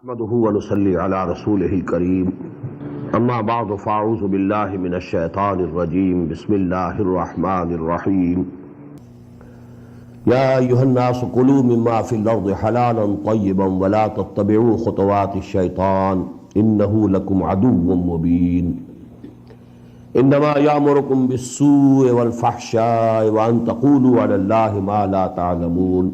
नहमदुहु व नुसल्ली अला रसूलिहिल करीम अम्मा बअद फ़अऊज़ु बिल्लाहि मिनश शैतानिर रजीम बिस्मिल्लाहिर रहमानिर रहीम या अय्युहन्नासु कुलू मिम्मा फ़िल अर्दि हलालन तय्यिबन व ला तत्तबिऊ खुतवातिश शैतान इन्नहु लकुम अदुव्वुम मुबीन इन्नमा यामुरुकुम बिस्सूइ वल फ़हशाइ व अन तक़ूलू अलल्लाहि मा ला तअलमून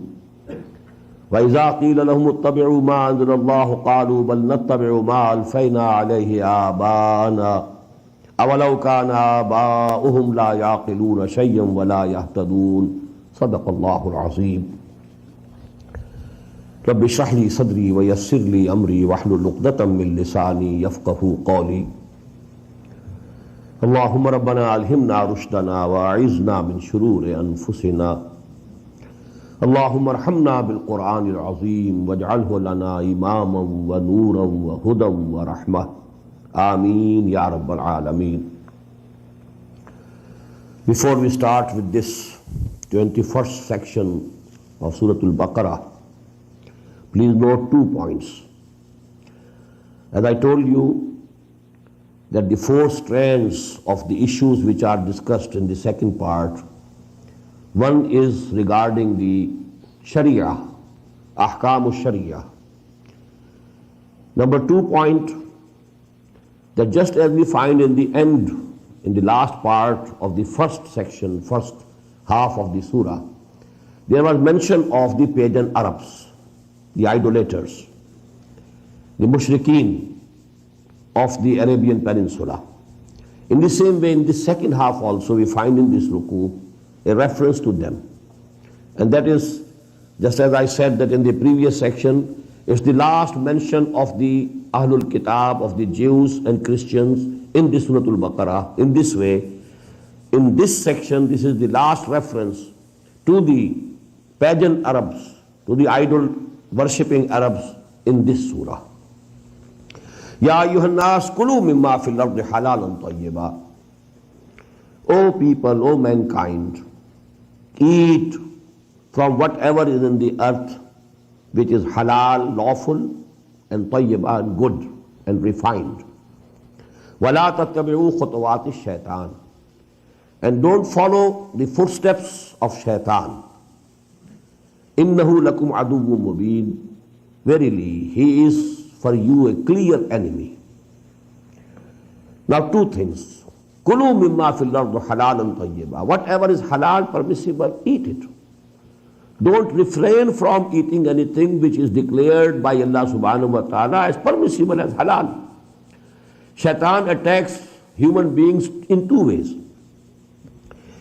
वइज़ा क़ील लहुम इत्तबिऊ मा अंज़लल्लाहु क़ालू बल नत्तबिऊ मा अल्फ़ैना अलैहि आबाना अवलौ काना आबाउहुम ला याक़िलून शय्यन व ला यहतदून सदक़ल्लाहुल अज़ीम। रब्बि इश्रह ली सदरी व यस्सिर ली अमरी वहलुल उक़दतम मिन लिसानी यफ़क़हू क़ौली। अल्लाहुम्मा रब्बना अल्हिमना रुश्दना व अइज़ना मिन शुरूरि अनफुसिना अल्लाहुम्मा अर्हमना बिल क़ुरानिल अज़ीम वजअलहु लना इमामन व नूरन व हुदन व रहमह आमीन या रब्बल आलमीन। Before we start with this 21st section of Surah Al-Baqarah, please note 2 points. As I told you that the 4 strands of the issues which are discussed in the second part, one is regarding the Sharia, Ahkamu Sharia. Number 2 point, that just as we find in the end, in the last part of the first section, first half of the surah, there was mention of the pagan Arabs, the idolaters, the mushrikeen of the Arabian Peninsula. In the same way, in the second half also, we find in this ruku a reference to them. And that is, just as I said that in the previous section, it's the last mention of the Ahlul Kitab, of the Jews and Christians in the Surah Al-Baqarah. In this way, in this section, this is the last reference to the pagan Arabs, to the idol worshipping Arabs in this surah. Ya ayyuhan nas kulu mimma fil ardi halalan tayyiba. O people, O mankind, eat from whatever is in the earth which is halal, lawful, and tayyiba, and good and refined. وَلَا تَتَّبِعُوا خُطُوَاتِ الشَّيْطَانِ, and don't follow the footsteps of shaitan. إِنَّهُ لَكُمْ عَدُوٌّ مُبِينٌ, verily he is for you a clear enemy. Now 2 things. كُلُوا مِمَّا فِي الْأَرْضِ حَلَالًا طَيِّبًا, whatever is halal, permissible, eat it. Don't refrain from eating anything which is declared by Allah subhanahu wa ta'ala as permissible, as halal. Shaitan attacks human beings in 2 ways.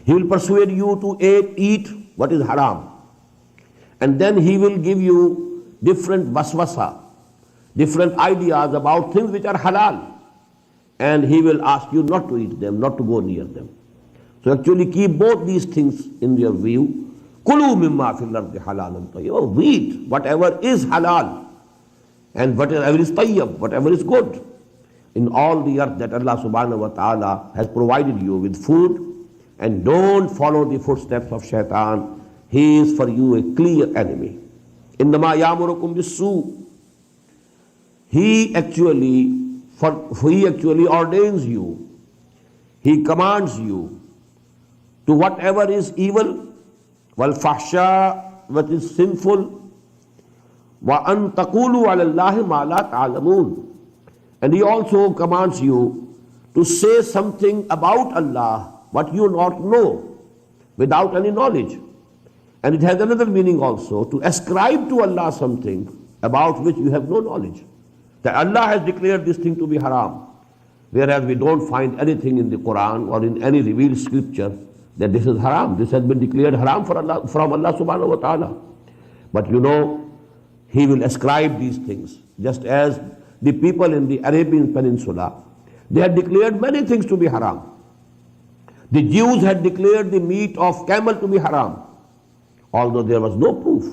He will persuade you to eat what is haram, and then he will give you different waswasa, different ideas about things which are halal, and he will ask you not to eat them, not to go near them. So actually keep both these things in your view. Kulu mimma fil ardi halalan tayyib. Eat whatever is halal and whatever is tayyib, whatever is good in all the earth that Allah subhanahu wa ta'ala has provided you with food, and don't follow the footsteps of shaitan. He is for you a clear enemy. Innama yamurukum bis-su. He actually ordains you, he commands you to whatever is evil, wal fahsha, what is sinful, wa an taqulu ala Allahi ma la ta'lamun, and he also commands you to say something about Allah what you not know, without any knowledge. And it has another meaning also, to ascribe to Allah something about which you have no knowledge. That Allah has declared this thing to be haram, whereas we don't find anything in the Quran or in any revealed scripture that this is haram. This has been declared haram from Allah subhanahu wa ta'ala. But you know, he will ascribe these things. just as the people in the Arabian Peninsula, they had declared many things to be haram. The Jews had declared the meat of camel to be haram, although there was no proof.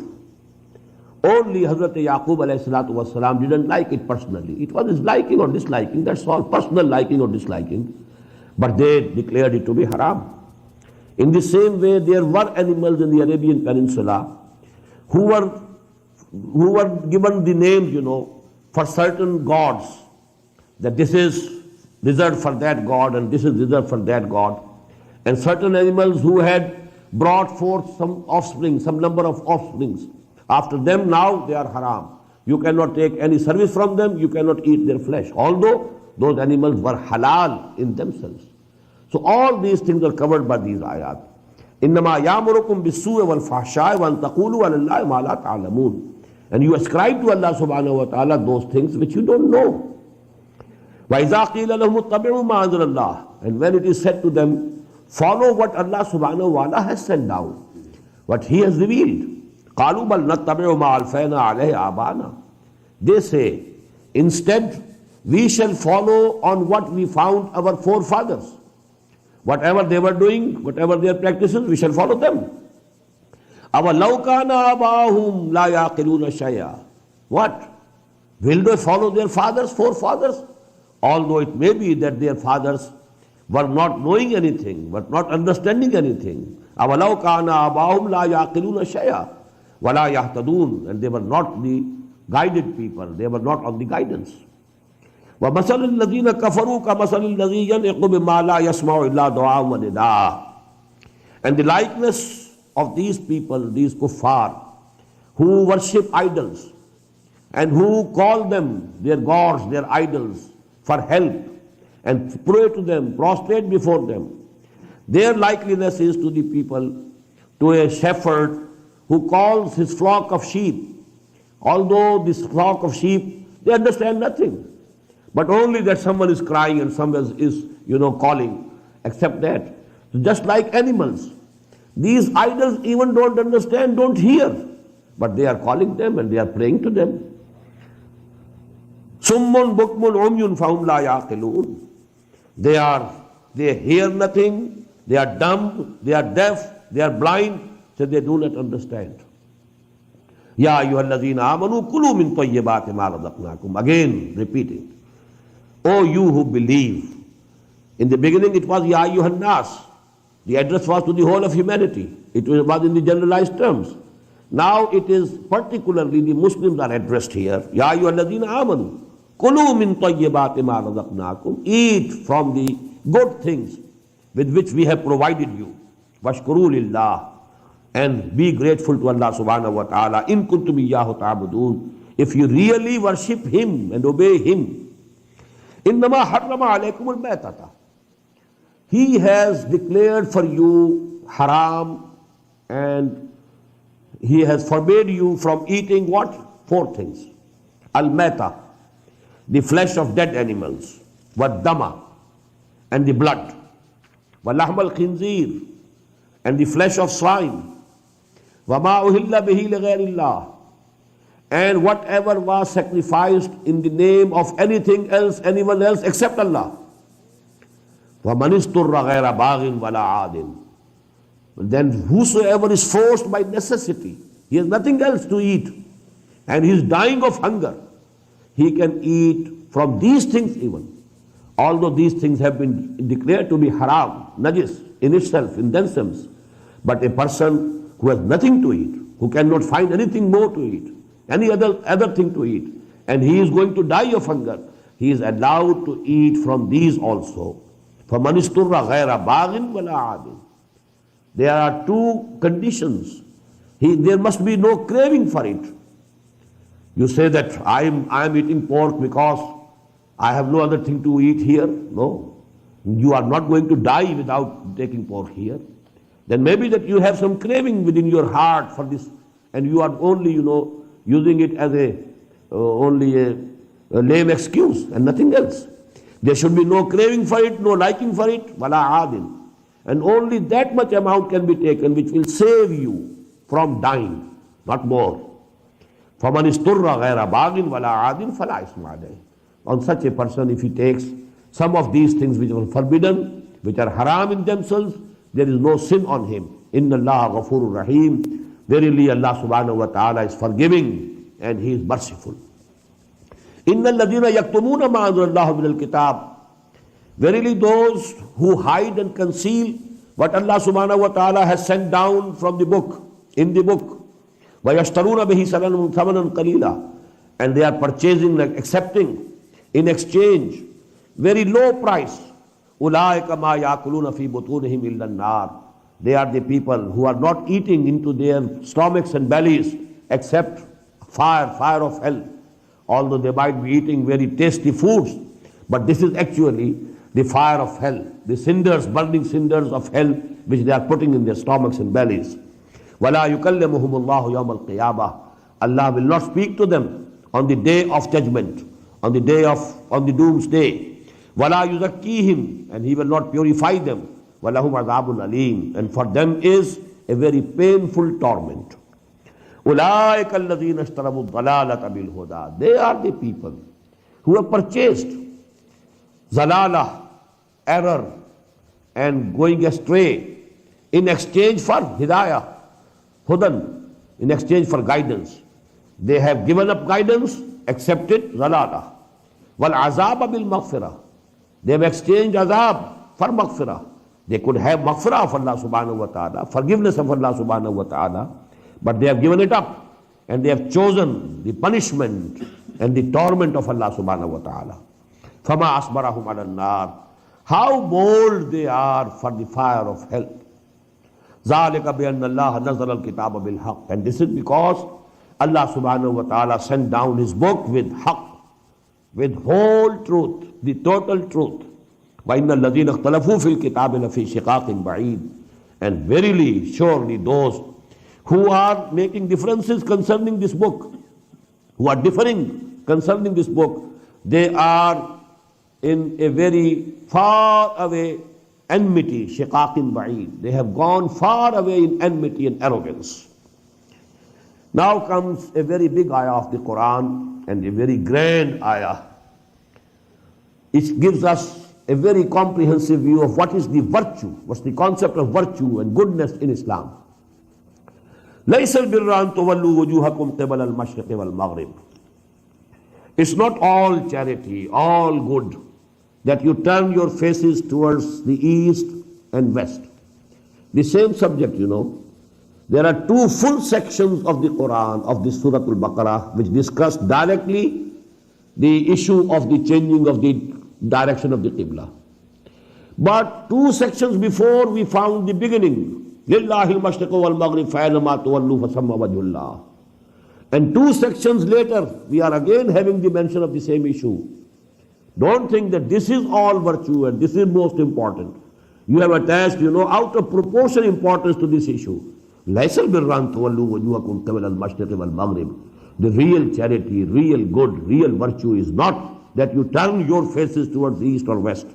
Only Hazrat Yaqub alayhi salatu wasalam didn't like it personally. It was his liking or disliking, that's all, personal liking or disliking. But they declared it to be haram. In the same way, there were animals in the Arabian Peninsula who were given the names, for certain gods, that this is reserved for that god and this is reserved for that god. And certain animals who had brought forth some offspring, some number of offsprings. After them now they are haram. You cannot take any service from them, you cannot eat their flesh, although those animals were halal in themselves. So all these things are covered by these ayat. إِنَّمَا يَأْمُرُكُمْ بِالسُّوءِ وَالْفَحْشَاءِ وَأَن تَقُولُوا عَلَى اللَّهِ مَا لَا تَعْلَمُونَ. And you ascribe to Allah subhanahu wa ta'ala those things which you don't know. وَإِذَا قِيلَ لَهُمُ اتَّبِعُوا مَا أَنزَلَ اللَّهُ. And when it is said to them, follow what Allah subhanahu wa ta'ala has sent down, what He has revealed. قَالُوا بَلْ نَتَّبِعُ مَا أَلْفَيْنَا عَلَيْهِ آبَانَا. They say, instead we shall follow on what we found our forefathers. Whatever they were doing, whatever their practices, we shall follow them. أَوَلَوْ كَانَ آبَاؤُهُمْ لَا يَعْقِلُونَ شَيْئًا. What? Will they follow their fathers, forefathers? Although it may be that their fathers were not knowing anything, were not understanding anything. أَوَلَوْ كَانَ آبَاؤُهُمْ لَا يَعْقِلُونَ شَيْئًا وَلَا يَهْتَدُونَ. And they were not the guided people, they were not on the guidance. وَمَثَلُ الَّذِينَ كَفَرُوا كَمَثَلِ الَّذِي يَنْعِقُ بِمَا لَا يَسْمَعُ إِلَّا دُعَاءً وَنِدَاءً. And the likeness of these people, these kuffar, who worship idols and who call them, their gods, their idols, for help and pray to them, prostrate before them, their likeliness is to the people, to a shepherd who calls his flock of sheep. Although this flock of sheep, they understand nothing, but only that someone is crying and someone is calling, except that. So just like animals, these idols even don't understand, don't hear, but they are calling them and they are praying to them. Summun bukmun umyun fahum la yaqilun. They hear nothing, they are dumb, they are deaf, they are blind, so they do not understand. Ya ayyuhallazina amanu kulu min tayyibati ma razaqnakum. Again repeating. O you who believe. In the beginning it was Ya ayyuhan nas. The address was to the whole of humanity. It was in the generalized terms. Now it is particularly the Muslims are addressed here. Ya ayyuhallazina amanu kulu min tayyibati ma razaqnakum. Eat from the good things with which we have provided you. Washkuru lillah. And be grateful to Allah subhanahu wa ta'ala. In kuntum iyyahu ta'budun. If you really worship Him and obey Him. Innama harrama alaykumul maytata. He has declared for you haram and He has forbade you from eating what? 4 things. Al-mayta, the flesh of dead animals. Wad-dama, and the blood. Wa-lahm al-khinzir, and the flesh of swine. وَمَا أُهِلَّ بِهِ لِغَيْرِ اللَّهِ, and whatever was sacrificed in the name of anything else, anyone else except Allah. وَمَنِ اسْتُرَّ غَيْرَ بَاغٍ وَلَا عَادٍ. Then whosoever is forced by necessity, he has nothing else to eat, and he is dying of hunger, he can eat from these things even. Although these things have been declared to be haram, najis in itself, in themselves. But a person who has nothing to eat, who cannot find anything more to eat, any other thing to eat, and he is going to die of hunger, he is allowed to eat from these also. فَمَنِ اسْتُرَّ غَيْرَ بَاغٍ وَلَا عَادٍ. There are 2 conditions. There must be no craving for it. You say that I am eating pork because I have no other thing to eat here. No. You are not going to die without taking pork here. Then maybe that you have some craving within your heart for this, and you are only, using it as only a lame excuse and nothing else. There should be no craving for it, no liking for it, wala adin. And only that much amount can be taken which will save you from dying, not more. فَمَنِ اسْتُرَّ غَيْرَ بَاغٍ وَلَا عَادٍ فَلَا إِثْمَ عَلَيْهِ. On such a person, if he takes some of these things which are forbidden, which are haram in themselves, there is no sin on him. إِنَّ اللَّهَ غَفُورٌ رَحِيمٌ. Verily Allah subhanahu wa ta'ala is forgiving and He is merciful. إِنَّ الَّذِينَ يَكْتُمُونَ مَا أَنزَلَ اللَّهُ مِنَ الْكِتَابِ. Verily those who hide and conceal what Allah subhanahu wa ta'ala has sent down from the book, in the book. وَيَشْتَرُونَ بِهِ ثَمَنًا قَلِيلًا. And they are purchasing, like accepting, in exchange, very low price. أُولَٰئِكَ مَا يَأْكُلُونَ فِي بُطُونِهِمْ إِلَّا النَّارِ. They are the people who are not eating into their stomachs and bellies except fire of hell. Although they might be eating very tasty foods, but this is actually the fire of hell, the cinders, burning cinders of hell, which they are putting in their stomachs and bellies. وَلَا يُكَلِّمُهُمُ اللَّهُ يَوْمَ الْقِيَامَةِ. Allah will not speak to them on the day of judgment, on the doomsday. وَلَا يُزَكِّيهِمْ. And He will not purify them. وَلَهُمْ عَذَابٌ أَلِيمٌ. And for them is a very painful torment. أُولَٰئِكَ الَّذِينَ اشْتَرَوُا الضَّلَالَةَ بِالْهُدَىٰ. They are the people who have purchased zalalah, error, and going astray in exchange for hidayah, hudan, in exchange for guidance. They have given up guidance, accepted zalalah. وَالْعَذَابَ بِالْمَغْفِرَةِ. They have exchanged azab for maghfirah. They could have maghfirah of Allah subhanahu wa ta'ala, forgiveness of Allah subhanahu wa ta'ala, but they have given it up and they have chosen the punishment and the torment of Allah subhanahu wa ta'ala. فَمَا أَصْبَرَهُمْ عَلَى النَّارِ. How bold they are for the fire of hell. ذَلِكَ بِأَنَّ اللَّهَ نَزَّلَ الْكِتَابَ بِالْحَقِّ. And this is because Allah subhanahu wa ta'ala sent down His book with haqq, with whole truth, the total truth. وَإِنَّ الَّذِينَ اخْتَلَفُوا فِي الْكِتَابِ لَفِي شِقَاقٍ بَعِيدٍ. And verily, surely those who are making differences concerning this book, who are differing concerning this book, they are in a very far away enmity, shiqaqin ba'id. They have gone far away in enmity and arrogance. Now comes a very big ayah of the Quran and a very grand ayah. It gives us a very comprehensive view of what is the virtue, what's the concept of virtue and goodness in Islam. لَيْسَ الْبِرَّ أَن تُوَلُّوا وُجُوهَكُمْ قِبَلَ الْمَشْرِقِ وَالْمَغْرِبِ. It's not all charity, all good, that you turn your faces towards the east and west. The same subject, There are two full sections of the Quran, of the Surah Al-Baqarah, which discuss directly the issue of the changing of the direction of the Qibla. But two sections before we found the beginning. لِلَّهِ الْمَشْرِقُ وَالْمَغْرِبُ فَأَيْنَمَا تُوَلُّوا فَثَمَّ وَجْهُ اللَّهِ. And two sections later, we are again having the mention of the same issue. Don't think that this is all virtue and this is most important. You have attached, out of proportion importance to this issue. لَيْسَ الْبِرَّ أَن تُوَلُّوا وُجُوهَكُمْ قِبَلَ الْمَشْرِقِ وَالْمَغْرِبِ. The real charity, real good, real virtue is not that you turn your faces towards the east or west.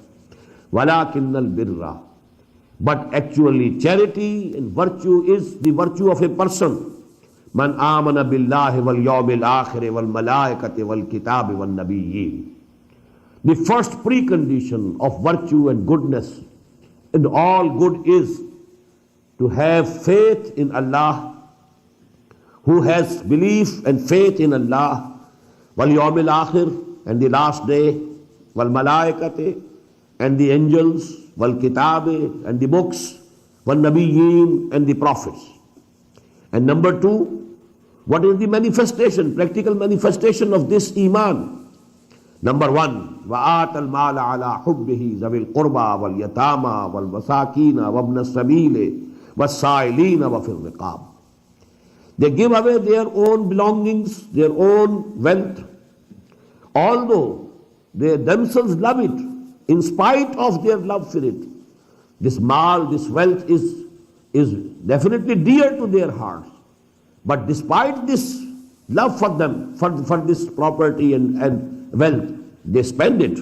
وَلَكِنَّ الْبِرَّ. But actually charity and virtue is the virtue of a person. مَنْ آمَنَ بِاللَّهِ وَالْيَوْمِ الْآخِرِ وَالْمَلَائِكَةِ وَالْكِتَابِ وَالنَّبِيِّينَ. The first precondition of virtue and goodness and all good is to have faith in Allah, who has belief and faith in Allah, وَالْيَوْمِ الْآخِرِ, and the last day, وَالْمَلَائِكَةِ, and the angels, وَالْكِتَابِ, and the books, وَالنَّبِيِّينَ, and the prophets. And number two, what is the manifestation, practical manifestation of this iman? Number one, وَآتَ الْمَالَ عَلَى حُبِّهِ ذَوِي الْقُرْبَى وَالْيَتَامَى وَالْمَسَاكِينَ وَابْنَ السَّبِيلِ وَالسَّائِلِينَ وَفِي الرِّقَابِ. They give away their own belongings, their own wealth, although they themselves love it, in spite of their love for it. This mal, this wealth is definitely dear to their hearts. But despite this love for them, for this property and wealth, they spend it.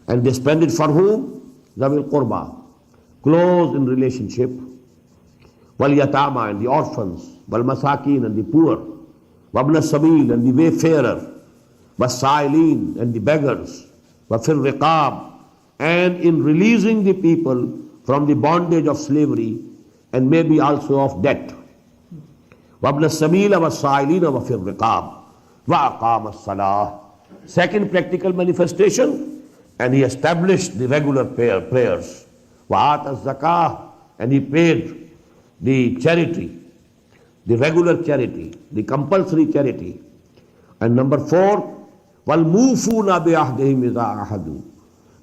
And they spend it for whom? Zawil Qurba, close in relationship. Wal Yatama, and the orphans. Wal Masakin, and the poor. وَابْنَ السَّبِيلِ, and the wayfarer, وَالسَّائِلِينَ, and the beggars, وَفِي الرِّقَابِ, and in releasing the people from the bondage of slavery and maybe also of debt. وَابْنَ السَّبِيلَ وَالسَّائِلِينَ وَفِي الرِّقَابِ وَأَقَامَ الصَّلَاةِ. Second practical manifestation, and he established the regular prayers. وَآتَ الزَّكَاةِ, and he paid the charity, the regular charity, the compulsory charity. And number 4, وَالْمُوفُونَ بِعَهْدِهِمْ إِذَا عَهَدُوا,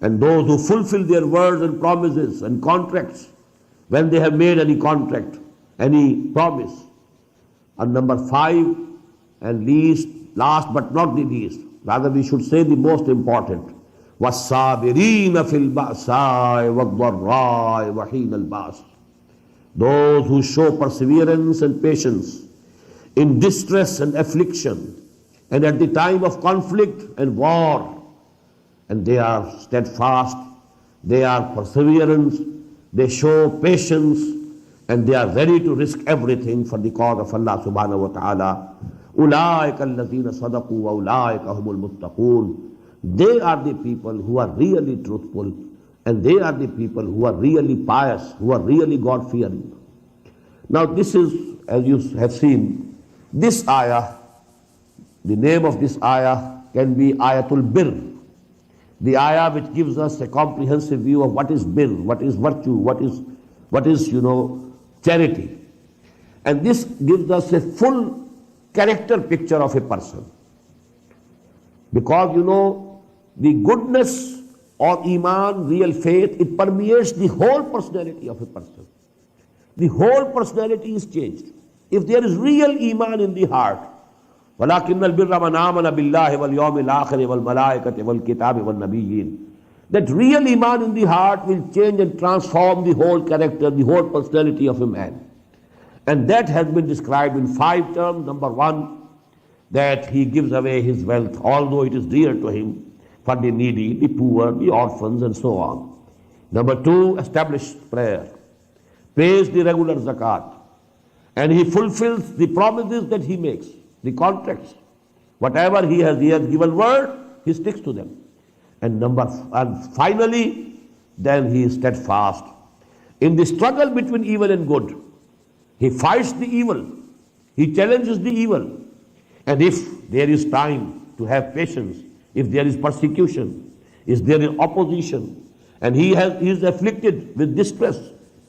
and those who fulfill their words and promises and contracts when they have made any contract, any promise. And number 5, and last but not the least, rather we should say the most important, وَالصَّابِرِينَ فِي الْبَأْسَاءِ وَالضَّرَّاءِ وَحِينَ الْبَأْسِ, those who show perseverance and patience in distress and affliction and at the time of conflict and war. And they are steadfast, they are perseverance, they show patience, and they are ready to risk everything for the cause of Allah subhanahu wa ta'ala. أُولَٰئِكَ الَّذِينَ صَدَقُوا وَأُولَٰئِكَ هُمُ الْمُتَّقُونَ. They are the people who are really truthful, and they are the people who are really pious, who are really God-fearing. Now this is, as you have seen, this ayah, the name of this ayah can be Ayatul Bir, the ayah which gives us a comprehensive view of what is bir, what is virtue, what is charity. And this gives us a full character picture of a person. Because the goodness or iman, real faith, it permeates the whole personality of a person. The whole personality is changed. If there is real iman in the heart, وَلَكِنَّ الْبِرَّ مَنْ آمَنَ بِاللَّهِ وَالْيَوْمِ الْآخِرِ وَالْمَلَائِكَةِ وَالْكِتَابِ وَالنَّبِيِّينَ. That real iman in the heart will change and transform the whole character, the whole personality of a man. And that has been described in 5 terms. Number 1, that he gives away his wealth, although it is dear to him, for the needy, the poor, the orphans, and so on. Number 2, established prayer, pays the regular zakat, and he fulfills the promises that he makes, the contracts. Whatever he has given word, he sticks to them. And finally, then he is steadfast in the struggle between evil and good. He fights the evil, he challenges the evil, and if there is time to have patience, if there is persecution, if there is opposition, and he is afflicted with distress,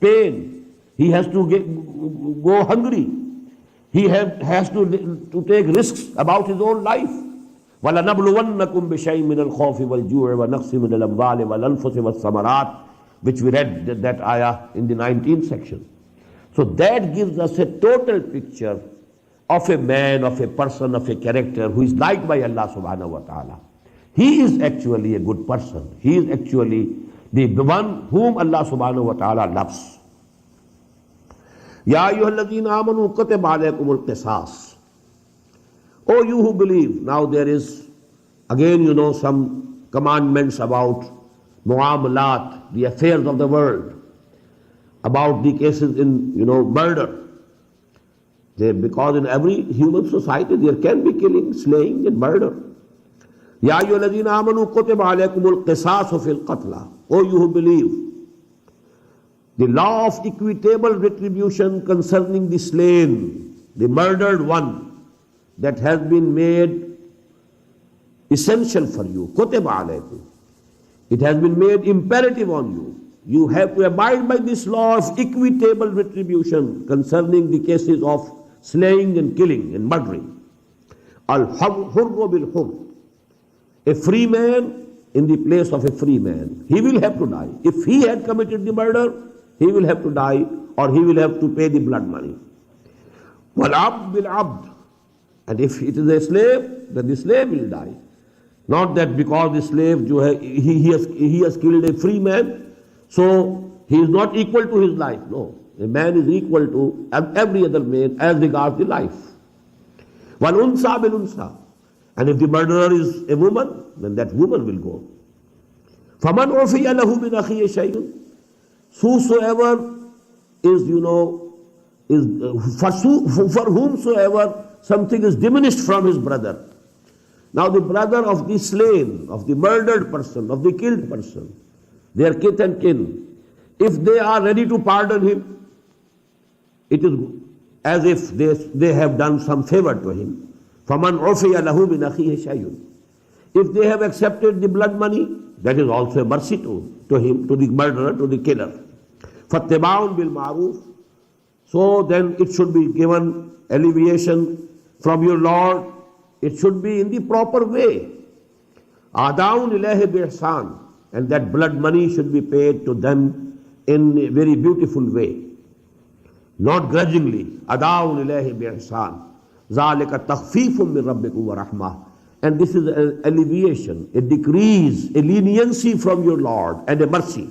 pain, he has to go hungry, he has to take risks about his own life. وَلَنَبْلُوَنَّكُمْ بِشَيْءٍ مِّنَ الْخَوْفِ وَالْجُوعِ وَنَقْصٍ مِّنَ الْأَمْوَالِ وَالْأَنفُسِ وَالثَّمَرَاتِ, which we read that ayah in the 19th section. So that gives us a total picture of a man, of a person, of a character who is liked by Allah subhanahu wa ta'ala. He is actually a good person. He is actually the one whom Allah subhanahu wa ta'ala loves. Ya ayyuhalladhina amanu kutiba alaykumul qisas. Oh, you who believe. Now there is again some commandments about muamalat, the affairs of the world, about the cases in murder. Because in every human society there can be killing, slaying, and murder. Ya ayyuhalladhina amanu kutiba alaykumul qisasu fil qatla. Oh, you who believe, the law of equitable retribution concerning the slain, the murdered one, that has been made essential for you. Kutiba alaykum. It has been made imperative on you. You have to abide by this law of equitable retribution concerning the cases of slaying and killing and murdering. Al-hurru bil-hurr. A free man in the place of a free man, he will have to die. If he had committed the murder, he will have to die, or he will have to pay the blood money. Wal-abd bil-abd. And if it is a slave, then the slave will die. Not that because the slave he has killed a free man, so he is not equal to his life. No, a man is equal to every other man as regards the life. Wal unsa bil unsa. And if the murderer is a woman, then that woman will go. Faman ufiya lahu min akhihi shay'un. Whosoever is for whomsoever something is diminished from his brother. Now the brother of the slain, of the murdered person, of the killed person, their kith and kin, if they are ready to pardon him, it is as if they have done some favor to him. فَمَنْ عُفِيَ لَهُ مِنْ أَخِيهِ شَيْءٌ. If they have accepted the blood money, that is also a mercy to him, to the murderer, to the killer. فَاتِّبَاعٌ بِالْمَعْرُوفِ. So then it should be given alleviation from your Lord. It should be in the proper way. أَدَاءٌ إِلَيْهِ بِإِحْسَانٍ. And that blood money should be paid to them in a very beautiful way. Not grudgingly. أَدَاءٌ إِلَيْهِ بِإِحْسَانٍ. ذَلِكَ تَخْفِيفٌ مِّن رَبِّكُمْ وَرَحْمَةٌ. And this is an alleviation, a decrease, a leniency from your Lord and a mercy.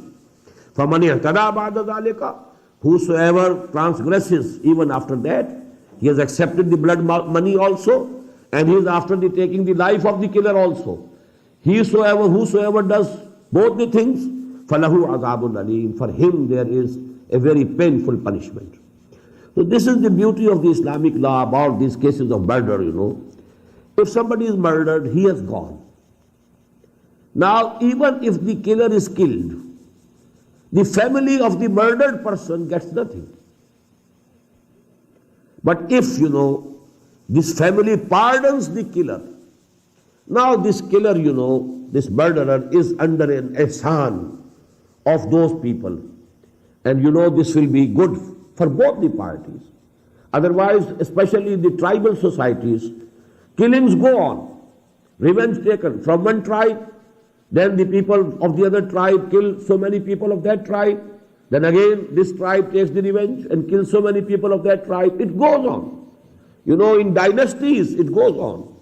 فَمَنِ اعْتَدَى بَعْدَ ذَلِكَ. Whosoever transgresses even after that, he has accepted the blood money also, and he is after the taking the life of the killer also. Whosoever does both the things, فَلَهُ عَذَابٌ أَلِيمٌ. For him there is a very painful punishment. So this is the beauty of the Islamic law about these cases of murder, If somebody is murdered, he has gone. Now, even if the killer is killed, the family of the murdered person gets nothing. But if, this family pardons the killer, now this killer, this murderer is under an ihsan of those people. And this will be good for both the parties. Otherwise, especially the tribal societies, killings go on, revenge taken from one tribe, then the people of the other tribe kill so many people of that tribe, then again this tribe takes the revenge and kills so many people of that tribe. It goes on. In dynasties it goes on.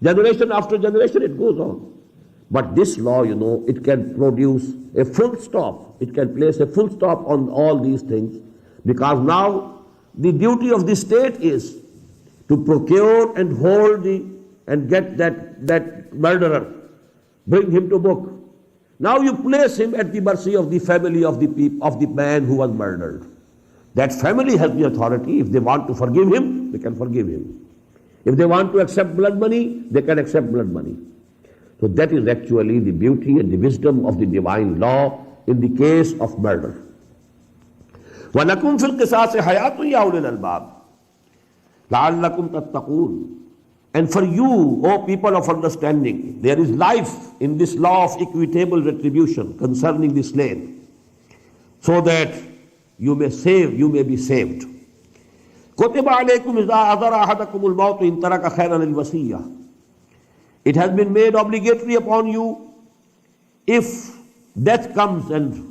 Generation after generation it goes on. But this law, it can produce a full stop. It can place a full stop on all these things, because now the duty of the state is to procure and hold and get that murderer, bring him to book. Now you place him at the mercy of the family of the man who was murdered. That family has the authority. If they want to forgive him, they can forgive him. If they want to accept blood money, they can accept blood money. So that is actually the beauty and the wisdom of the divine law in the case of murder. وَلَكُمْ فِي الْقِصَاصِ حَيَاةٌ يَا أُولِي الْأَلْبَابِ لَعَلَّكُمْ تَتَّقُونَ. And for you, O people of understanding, there is life in this law of equitable retribution concerning the slain, so that you may be saved. كُتِبَ عَلَيْكُمْ إِذَا أَحْضَرَ أَحَدَكُمُ الْمَوْتُ إِنْ تَرَكَ خَيْرًا الْوَصِيَّةُ. It has been made obligatory upon you, if death comes and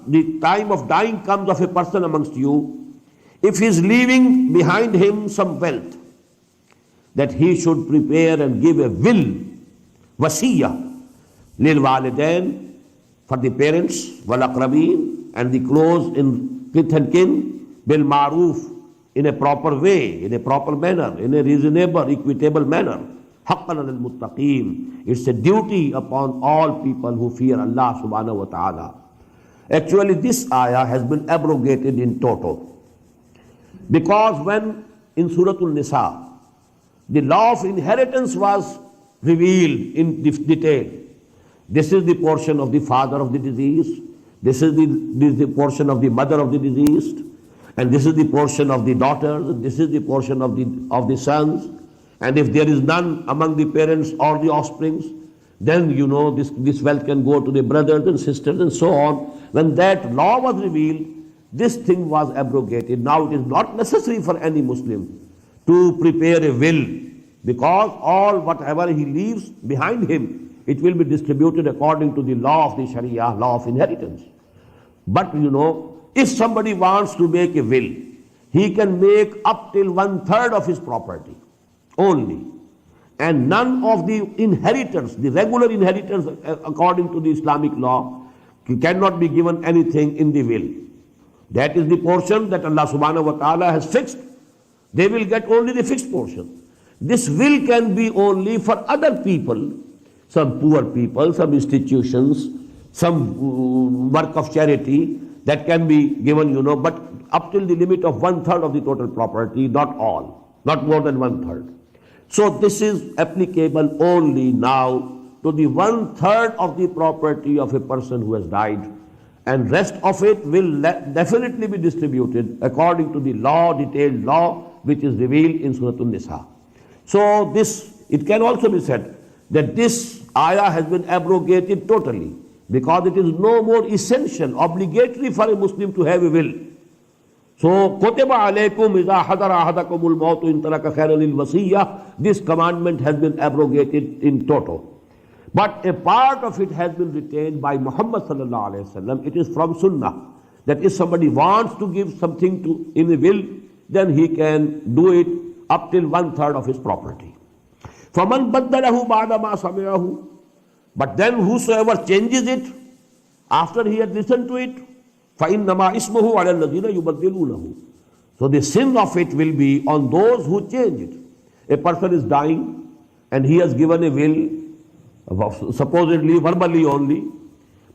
the time of dying comes of a person amongst you, if he is leaving behind him some wealth, that he should prepare and give a will, wasiyah, lil walidain, for the parents, wal aqrabin, and the close in kith and kin, bil ma'roof, in a proper way, in a proper manner, in a reasonable, equitable manner. Haqqan al muttaqeen. It's a duty upon all people who fear Allah subhanahu wa ta'ala. Actually, this ayah has been abrogated in toto, because when in Surah An-Nisa the law of inheritance was revealed in detail, this is the portion of the father of the deceased, this is the portion of the mother of the deceased, and this is the portion of the daughters, this is the portion of the sons, and if there is none among the parents or the offsprings, then this wealth can go to the brothers and sisters and so on. When that law was revealed, this thing was abrogated. Now it is not necessary for any Muslim to prepare a will, because whatever he leaves behind him, it will be distributed according to the law of the Sharia, law of inheritance. But if somebody wants to make a will, he can make up till 1/3 of his property only. And none of the inheritors, the regular inheritors according to the Islamic law, cannot be given anything in the will. That is the portion that Allah subhanahu wa ta'ala has fixed. They will get only the fixed portion. This will can be only for other people, some poor people, some institutions, some work of charity that can be given, but up till the limit of 1/3 of the total property, not all. not more than 1/3. So this is applicable only now to the 1/3 of the property of a person who has died, and rest of it will definitely be distributed according to the law, detailed law, which is revealed in Surah An-Nisa. So it can also be said that this ayah has been abrogated totally, because it is no more essential, obligatory for a Muslim to have a will. So, كُتِبَ عَلَيْكُمْ إِذَا حَضَرَ أَحَدَكُمُ الْمَوْتُ إِنْ تَرَكَ خَيْرًا لِلْوَصِيَّةِ. This commandment has been abrogated in toto. But a part of it has been retained by Muhammad sallallahu alayhi wa sallam. It is from Sunnah, that if somebody wants to give something in a will, then he can do it up till 1/3 of his property. فَمَنْ بَدَّلَهُ بَعْدَ مَا سَمِعَهُ. But then whosoever changes it after he had listened to it, فَإِنَّمَا إِسْمُهُ عَلَى الَّذِينَ يُبَدِّلُونَهُ. So the sin of it will be on those who change it. A person is dying and he has given a will, supposedly verbally only,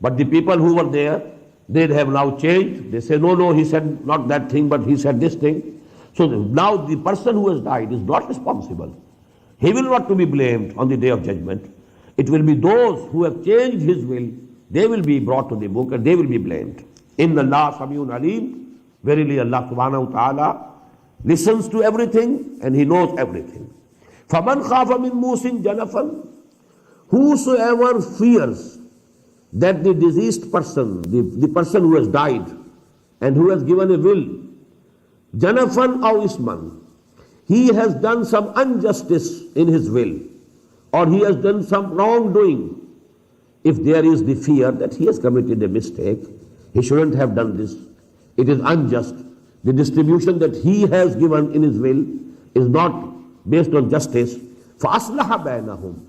but the people who were there, they have now changed. They say, no, he said not that thing, but he said this thing. So now the person who has died is not responsible. He will not to be blamed on the day of judgment. It will be those who have changed his will, they will be brought to the book and they will be blamed. Inna Allah Samiyun Alim. Verily Allah subhanahu wa ta'ala listens to everything and He knows everything. فَمَنْ خَافَ مِنْ مُوسٍ جَنَفًا. Whosoever fears that the deceased person, the person who has died and who has given a will, janafan aw isman, he has done some injustice in his will, or he has done some wrongdoing. If there is the fear that he has committed a mistake, he shouldn't have done this, it is unjust, the distribution that he has given in his will is not based on justice, فَأَصْلَحَ بَيْنَهُمْ.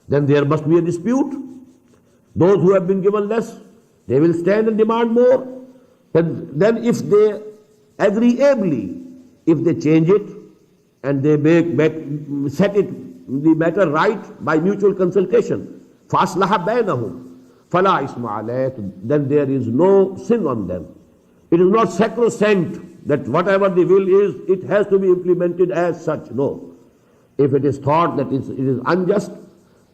Then there must be a dispute. Those who have been given less, they will stand and demand more. Then if they agreeably, if they change it and they set the matter right by mutual consultation, فَأَصْلَحَ بَيْنَهُمْ فَلَا إِسْمَ عَلَيْهِ. Then there is no sin on them. It is not sacrosanct that whatever the will is, it has to be implemented as such. No. If it is thought that it is unjust,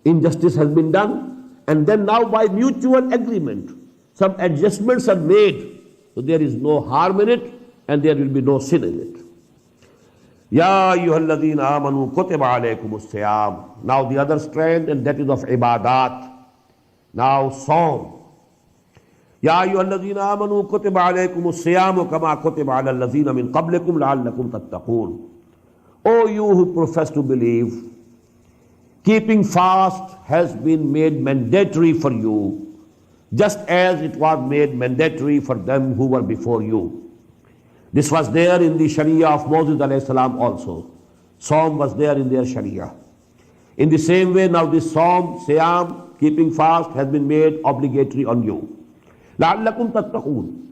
injustice has been done, and then now by mutual agreement, some adjustments are made, so there is no harm in it, and there will be no sin in it. Ya ayyuhalladhina amanu kutiba alaykumus siyam. Now the other strand, and that is of ibadat. Now song. Ya ayyuhalladhina amanu kutiba alaykumus siyam kama kutiba ala alladhina min qablikum la'allakum tattaqun. O you who profess to believe, keeping fast has been made mandatory for you, just as it was made mandatory for them who were before you. This was there in the Sharia of Moses alayhi salam also. Psalm was there in their Sharia. In the same way, now this Psalm, Siyam, keeping fast, has been made obligatory on you. لَعَلَّكُمْ تَتَّقُونَ.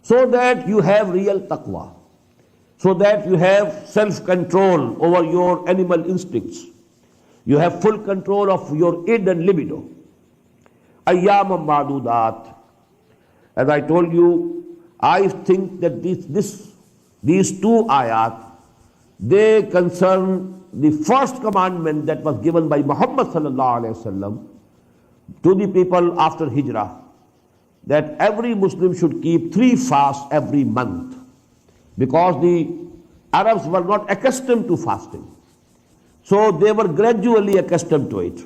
So that you have real taqwa. So that you have self-control over your animal instincts. You have full control of your id and libido. Ayyam ma'dudat. As I told you, I think that these two ayat, they concern the first commandment that was given by Muhammad sallallahu alaihi wasallam to the people after Hijrah, that every Muslim should keep 3 fasts every month, because the Arabs were not accustomed to fasting. So they were gradually accustomed to it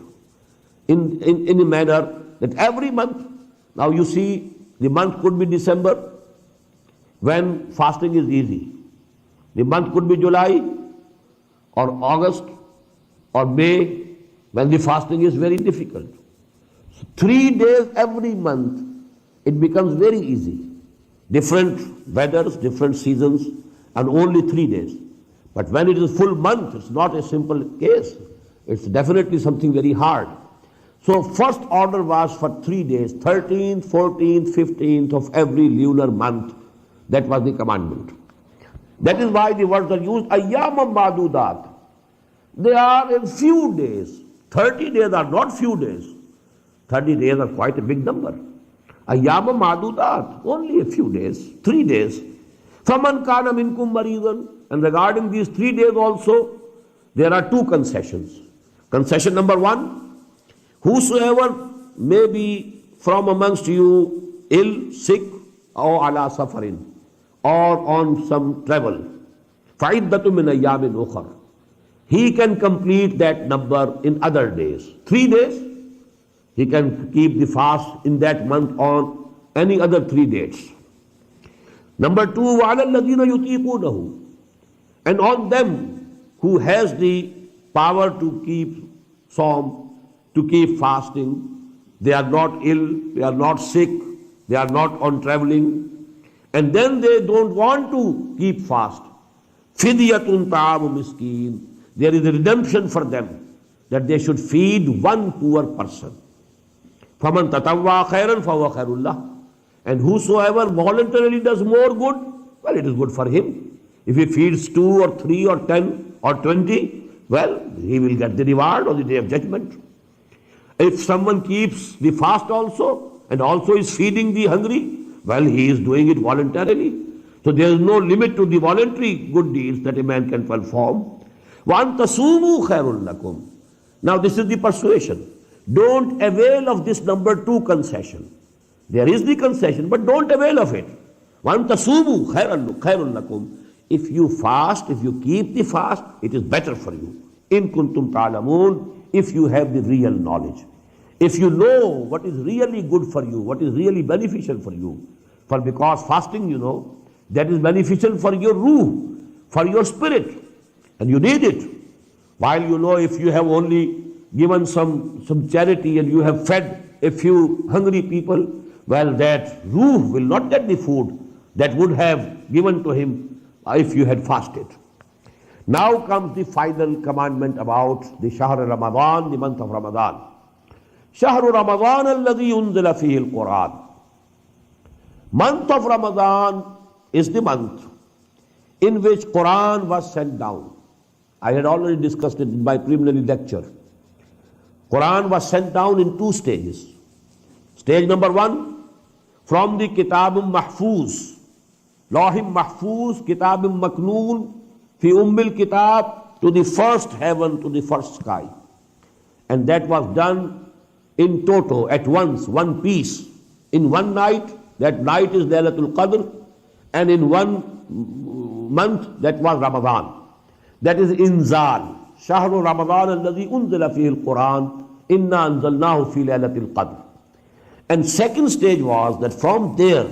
in a manner that every month, now you see, the month could be December, when fasting is easy. The month could be July or August or May, when the fasting is very difficult. So 3 days every month, it becomes very easy. Different weathers, different seasons, and only 3 days. But when it is full month, it's not a simple case. It's definitely something very hard. So first order was for 3 days, 13th, 14th, 15th of every lunar month. That was the commandment. That is why the words are used, ayyam ma'dudat. They are in few days. 30 days are not few days. 30 days are quite a big number. Ayyam ma'dudat, only a few days, 3 days. فَمَنْ كَانَ مِنْكُمْ مَرِيضًا. And regarding these 3 days also, there are 2 concessions. Concession number 1, whosoever may be from amongst you ill, sick, or ala safarin, or on some travel, فَعِدَّةٌ مِنْ أَيَّامٍ أُخَرٍ. He can complete that number in other days. 3 days, he can keep the fast in that month on any other 3 dates. Number 2, وَعَلَى الَّذِينَ يُطِيقُونَهُ. And on them who has the power to keep psalm, to keep fasting, they are not ill, they are not sick, they are not on traveling, and then they don't want to keep fast. فِدْيَةٌ طَعَامُ مِسْكِينٍ. There is a redemption for them, that they should feed one poor person. فَمَنْ تَطَوَّعَ خَيْرًا فَهُوَ خَيْرٌ لَهُ. And whosoever voluntarily does more good, well, it is good for him. If he feeds 2 or 3 or 10 or 20, well, he will get the reward on the day of judgment. If someone keeps the fast also, and also is feeding the hungry, well, he is doing it voluntarily. So there is no limit to the voluntary good deeds that a man can perform. وَأَن تَصُومُوا خَيْرٌ لَكُمْ. Now this is the persuasion. Don't avail of this number 2 concession. There is the concession, but don't avail of it. وَأَن تَصُومُوا خَيْرٌ لَكُمْ. If you fast, if you keep the fast, it is better for you. إِن كُنْتُمْ تَعْلَمُونَ. If you have the real knowledge. If you know what is really good for you, what is really beneficial for you. For because fasting, you know, that is beneficial for your ruh, for your spirit. And you need it. While you know, if you have only given some charity and you have fed a few hungry people, well, that ruh will not get the food that would have given to him if you had fasted. Now comes the final commandment about the Shahr Ramadan, the month of Ramadan. Shahru Ramadan alladhi unzila fihi al-Quran. Month of Ramadan is the month in which Quran was sent down. I had already discussed it in my preliminary lecture. Quran was sent down in 2 stages. Stage number 1, from the Kitabum Mahfuz, Lawhim Mahfuz, Kitabum Maknoon, Fi Ummil Kitab, to the first heaven, to the first sky. And that was done in toto, at once, one piece. In one night, that night is Laylatul Qadr, and in 1 month, that was Ramadan. That is Inzal. Shahru Ramadan alladhi unzila fihi al-Quran, inna anzalnahu fi Laylatil Qadr. And second stage was that from there,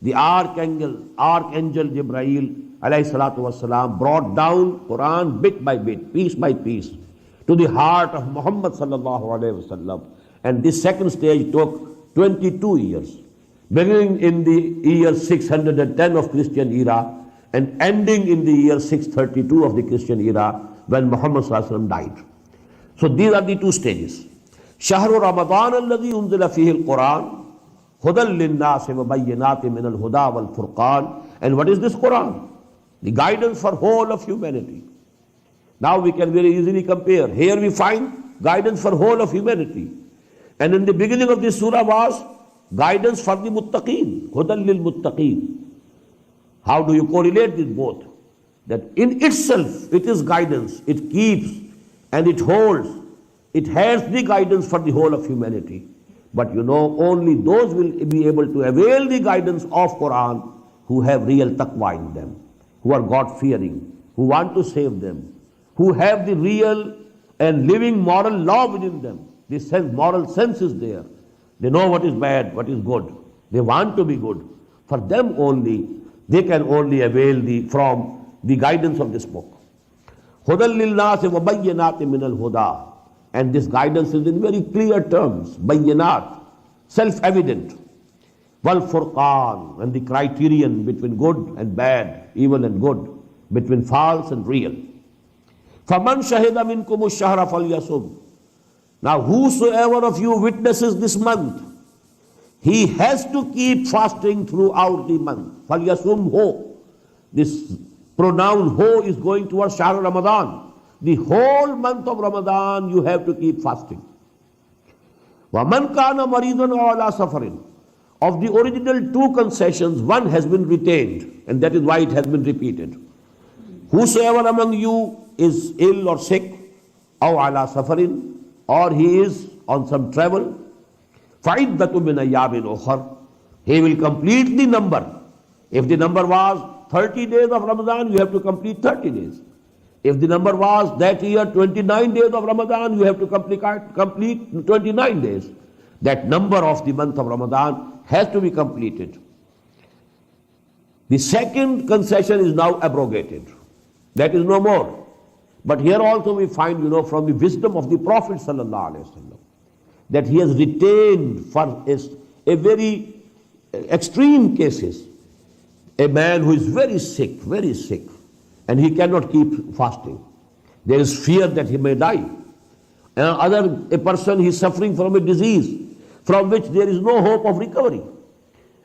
the Archangel Jibreel alayhi salatu wasalam brought down Quran bit by bit, piece by piece, to the heart of Muhammad sallallahu alayhi wasallam. And this second stage took 22 years, beginning in the year 610 of Christian era and ending in the year 632 of the Christian era, when Muhammad sallallahu alayhi wasallam died. So these are the 2 stages. Shahru Ramadan alladhi unzila fihi al-Quran, hudan lin-nasi wa bayyinatin min al-huda wal-furqan. And what is this Quran? The guidance for whole of humanity. Now we can very easily compare. Here we find guidance for whole of humanity. And in the beginning of this surah was guidance for the muttaqeen, hudan lil-muttaqeen. How do you correlate these both? That in itself it is guidance, it keeps and it holds, it has the guidance for the whole of humanity. But you know, only those will be able to avail the guidance of Quran who have real taqwa in them, who are God-fearing, who want to save them, who have the real and living moral law within them. This moral sense is there. They know what is bad, what is good. They want to be good. For them only, they can only avail from the guidance of this book. Hudan lil-nasi wa bayyinatin min al-huda. And this guidance is in very clear terms, bayyinat, self-evident. Wal-furqan, and the criterion between good and bad, evil and good, between false and real. فَمَنْ شَهِدَ مِنْكُمُ الشَّهْرَ فَلْيَصُمْ. Now whosoever of you witnesses this month, he has to keep fasting throughout the month. فَلْيَصُمْ ho. This pronoun ho is going towards Shahr Ramadan. The whole month of Ramadan you have to keep fasting. وَمَنْ كَانَ مَرِيضًا أَوْ عَلَى سَفَرٍ. of the original two concessions, one has been retained, and that is why it has been repeated. Whosoever among you is ill or sick, aw ala safarin, or he is on some travel, فَعِدَّةٌ مِّنْ أَيَّامٍ أُخَرٍ, he will complete the number. If the number was 30 days of Ramadan, you have to complete 30 days. If the number was that year 29 days of Ramadan, you have to complete 29 days. That number of the month of Ramadan has to be completed. The second concession is now abrogated. That is no more. But here also we find, from the wisdom of the Prophet ﷺ, that he has retained for a very extreme cases, a man who is very sick, and he cannot keep fasting. There is fear that he may die. A person, he is suffering from a disease from which there is no hope of recovery,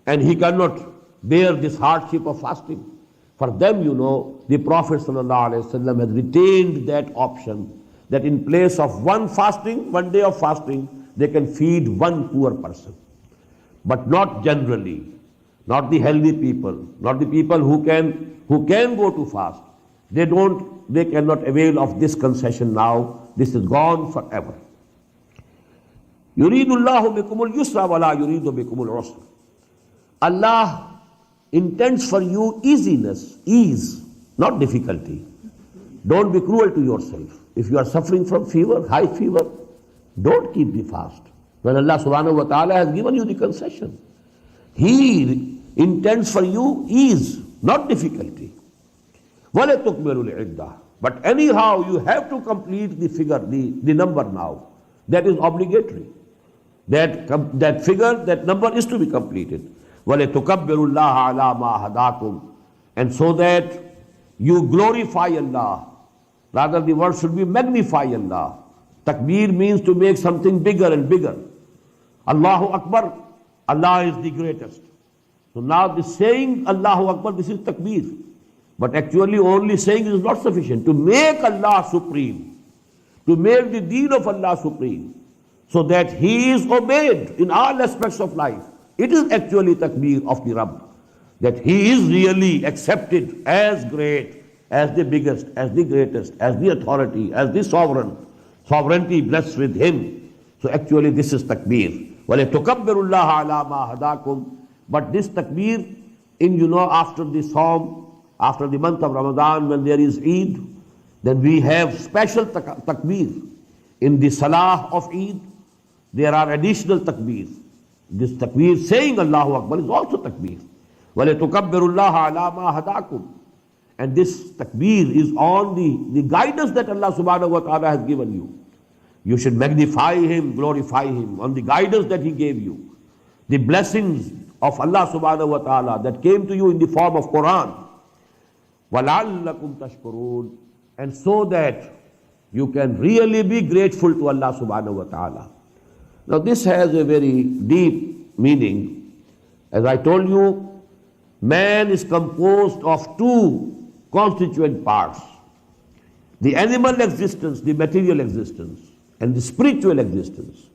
and he cannot bear this hardship of fasting. For them, the Prophet ﷺ has retained that option, that in place of one day of fasting, they can feed one poor person. But not generally, not the healthy people, not the people who can go to fast. They cannot avail of this concession now. This is gone forever. يُرِيدُ اللَّهُ بِكُمُ الْيُسْرَ وَلَا يُرِيدُ بِكُمُ الْعُسْرَ. Allah intends for you ease, not difficulty. Don't be cruel to yourself. If you are suffering from fever, high fever, don't keep the fast. When Allah subhanahu wa ta'ala has given you the concession, He intends for you ease, not difficulty. وَلَتُكْمِلُوا الْعِدَّةَ. But anyhow, you have to complete the figure, the number now. That is obligatory. That figure, that number is to be completed. وَلَتُكَبِّرُوا اللَّهَ عَلَى مَا هَدَاكُمْ. And so that you glorify Allah. Rather, the word should be magnify Allah. Takbir means to make something bigger and bigger. Allahu Akbar, Allah is the greatest. So now the saying Allahu Akbar, this is takbir. But actually only saying is not sufficient. To make Allah supreme, to make the deen of Allah supreme, so that He is obeyed in all aspects of life. It is actually takbir of the Rabb, that He is really accepted as great, as the biggest, as the greatest, as the authority, as the sovereignty blessed with Him. So actually this is takbir. وَلَتُكَبِّرُوا اللَّهَ عَلَى مَا هَدَاكُمْ. But this takbir, after the Psalm, after the month of Ramadan, when there is Eid, then we have special takbir. In the Salah of Eid, there are additional takbir. This takbir, saying Allahu Akbar, is also takbir. وَلَتُكَبِّرُوا اللَّهَ عَلَى مَا هَدَاكُمْ. And this takbir is on the guidance that Allah subhanahu wa ta'ala has given you. You should magnify Him, glorify Him on the guidance that He gave you. The blessings of Allah subhanahu wa ta'ala that came to you in the form of Quran. وَلَعَلَّكُمْ تَشْكُرُونَ. And so that you can really be grateful to Allah subhanahu wa ta'ala. Now this has a very deep meaning. As I told you, man is composed of two constituent parts. The animal existence, the material existence, and the spiritual existence.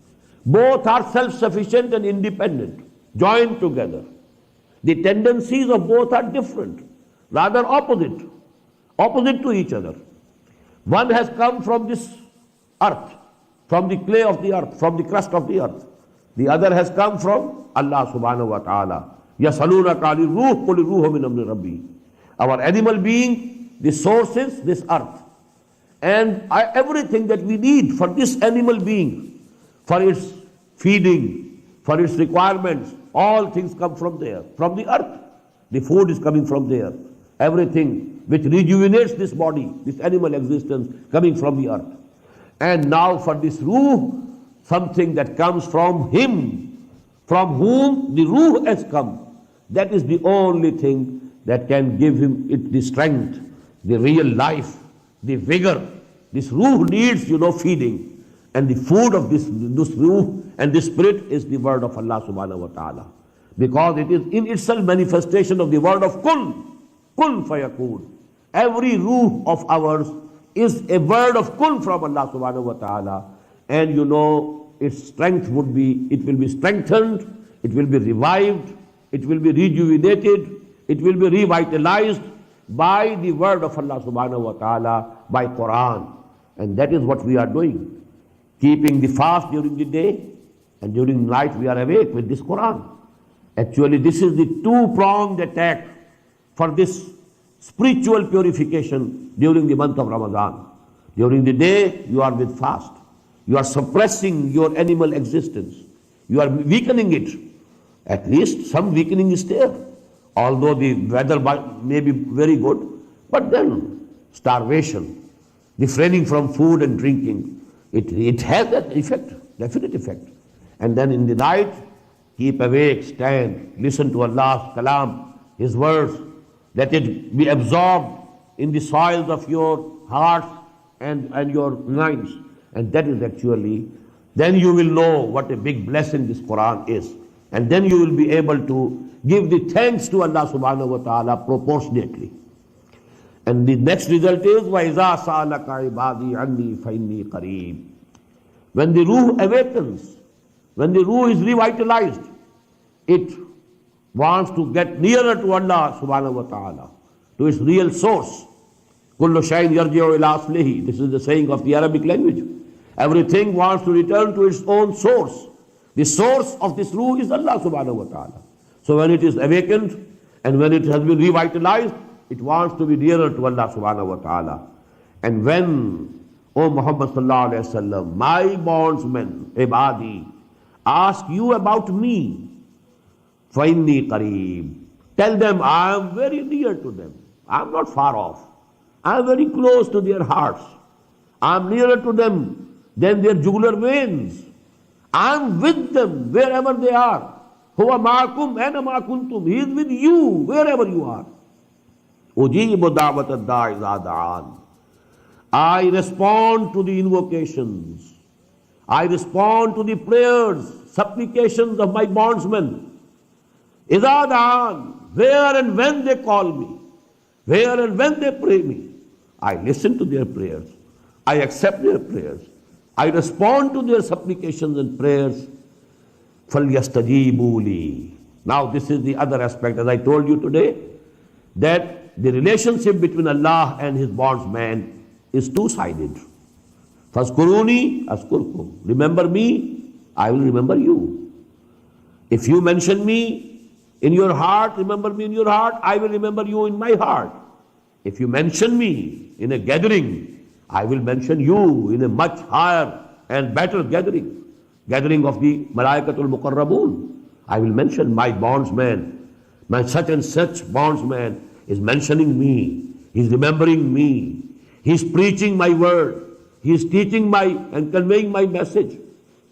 Both are self-sufficient and independent, joined together. The tendencies of both are different, rather opposite to each other. One has come from this earth, from the clay of the earth, from the crust of the earth. The other has come from Allah subhanahu wa ta'ala. يَسَأَلُونَكَ عَنِ الرُّوحِ قُلِ الرُّوحُ مِنْ أَمْرِ رَبِّي. Our animal being, the source is this earth. And everything that we need for this animal being, for its feeding, for its requirements, all things come from there, from the earth. The food is coming from there. Everything which rejuvenates this body, this animal existence, coming from the earth. And now for this ruh, something that comes from Him, from whom the ruh has come. That is the only thing that can give him the strength, the real life, the vigor. This ruh needs, feeding. And the food of this ruh and this spirit is the word of Allah subhanahu wa ta'ala. Because it is in itself manifestation of the word of kun fayakun. Every ruh of ours is a word of kun from Allah subhanahu wa ta'ala. And its strength it will be strengthened it will be revived, it will be rejuvenated, it will be revitalized by the word of Allah subhanahu wa ta'ala, by Quran. And that is what we are doing. Keeping the fast during the day, and during night we are awake with this Quran. Actually, this is the two-pronged attack for this spiritual purification during the month of Ramadan. During the day, you are with fast. You are suppressing your animal existence. You are weakening it. At least some weakening is there. Although the weather may be very good, but then starvation, refraining from food and drinking, it has that effect, definite effect. And then in the night, keep awake, stand, listen to Allah's kalam, His words. Let it be absorbed in the soils of your hearts and your minds. And that is actually, then you will know what a big blessing this Quran is. And then you will be able to give the thanks to Allah subhanahu wa ta'ala proportionately. And the next result is, وَإِذَا سَأَلَكَ عِبَادِي عَنِّي فَإِنِّي قَرِيبٌ. When the ruh awakens, when the ruh is revitalized, it wants to get nearer to Allah subhanahu wa ta'ala, to its real source. كُلُّ شَيْءٍ يَرْجِعُ إِلَىٰ أَصْلِهِ. This is the saying of the Arabic language. Everything wants to return to its own source. The source of this ruh is Allah subhanahu wa ta'ala. So when it is awakened and when it has been revitalized, it wants to be nearer to Allah subhanahu wa ta'ala. And when, O Muhammad sallallahu alayhi wa sallam, my bondsmen, ibadi, ask you about me, فَإِنِّي قَرِيبٌ. Tell them I am very near to them. I am not far off. I am very close to their hearts. I am nearer to them than their jugular veins. I am with them wherever they are. هُوَ مَعَكُمْ أَيْنَ مَا كُنْتُمْ. He is with you wherever you are. أُجِيبُ دَعْوَةَ الدَّاعِ إِذَا دَعَانِ. I respond to the invocations. I respond to the prayers, supplications of my bondsmen. إِذَا دَعَانِ. Where and when they call me, where and when they pray me, I listen to their prayers. I accept their prayers. I respond to their supplications and prayers. فَلْيَسْتَجِيبُوا لِي. Now this is the other aspect, as I told you today, that the relationship between Allah and His bondsman is two-sided. فَاذْكُرُونِي أَذْكُرْكُمْ. Remember me, I will remember you. If you mention me in your heart, remember me in your heart, I will remember you in my heart. If you mention me in a gathering, I will mention you in a much higher and better gathering of the Malaikatul Muqarrabun. I will mention my bondsman, my such and such bondsman is mentioning me, he is remembering me, he is preaching my word, he is teaching and conveying my message.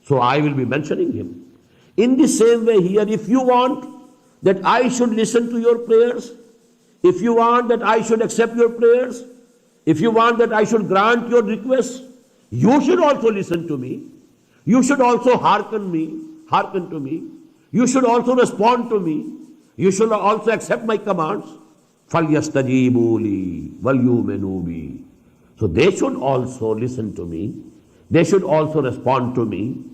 So I will be mentioning him. In the same way here, if you want that I should listen to your prayers, if you want that I should accept your prayers, if you want that I should grant your requests, you should also listen to me. You should also hearken to me. You should also respond to me. You should also accept my commands. فَلْيَسْتَجِيبُوا لِي وَلْيُؤْمِنُوا بِي. So they should also listen to me. They should also respond to me.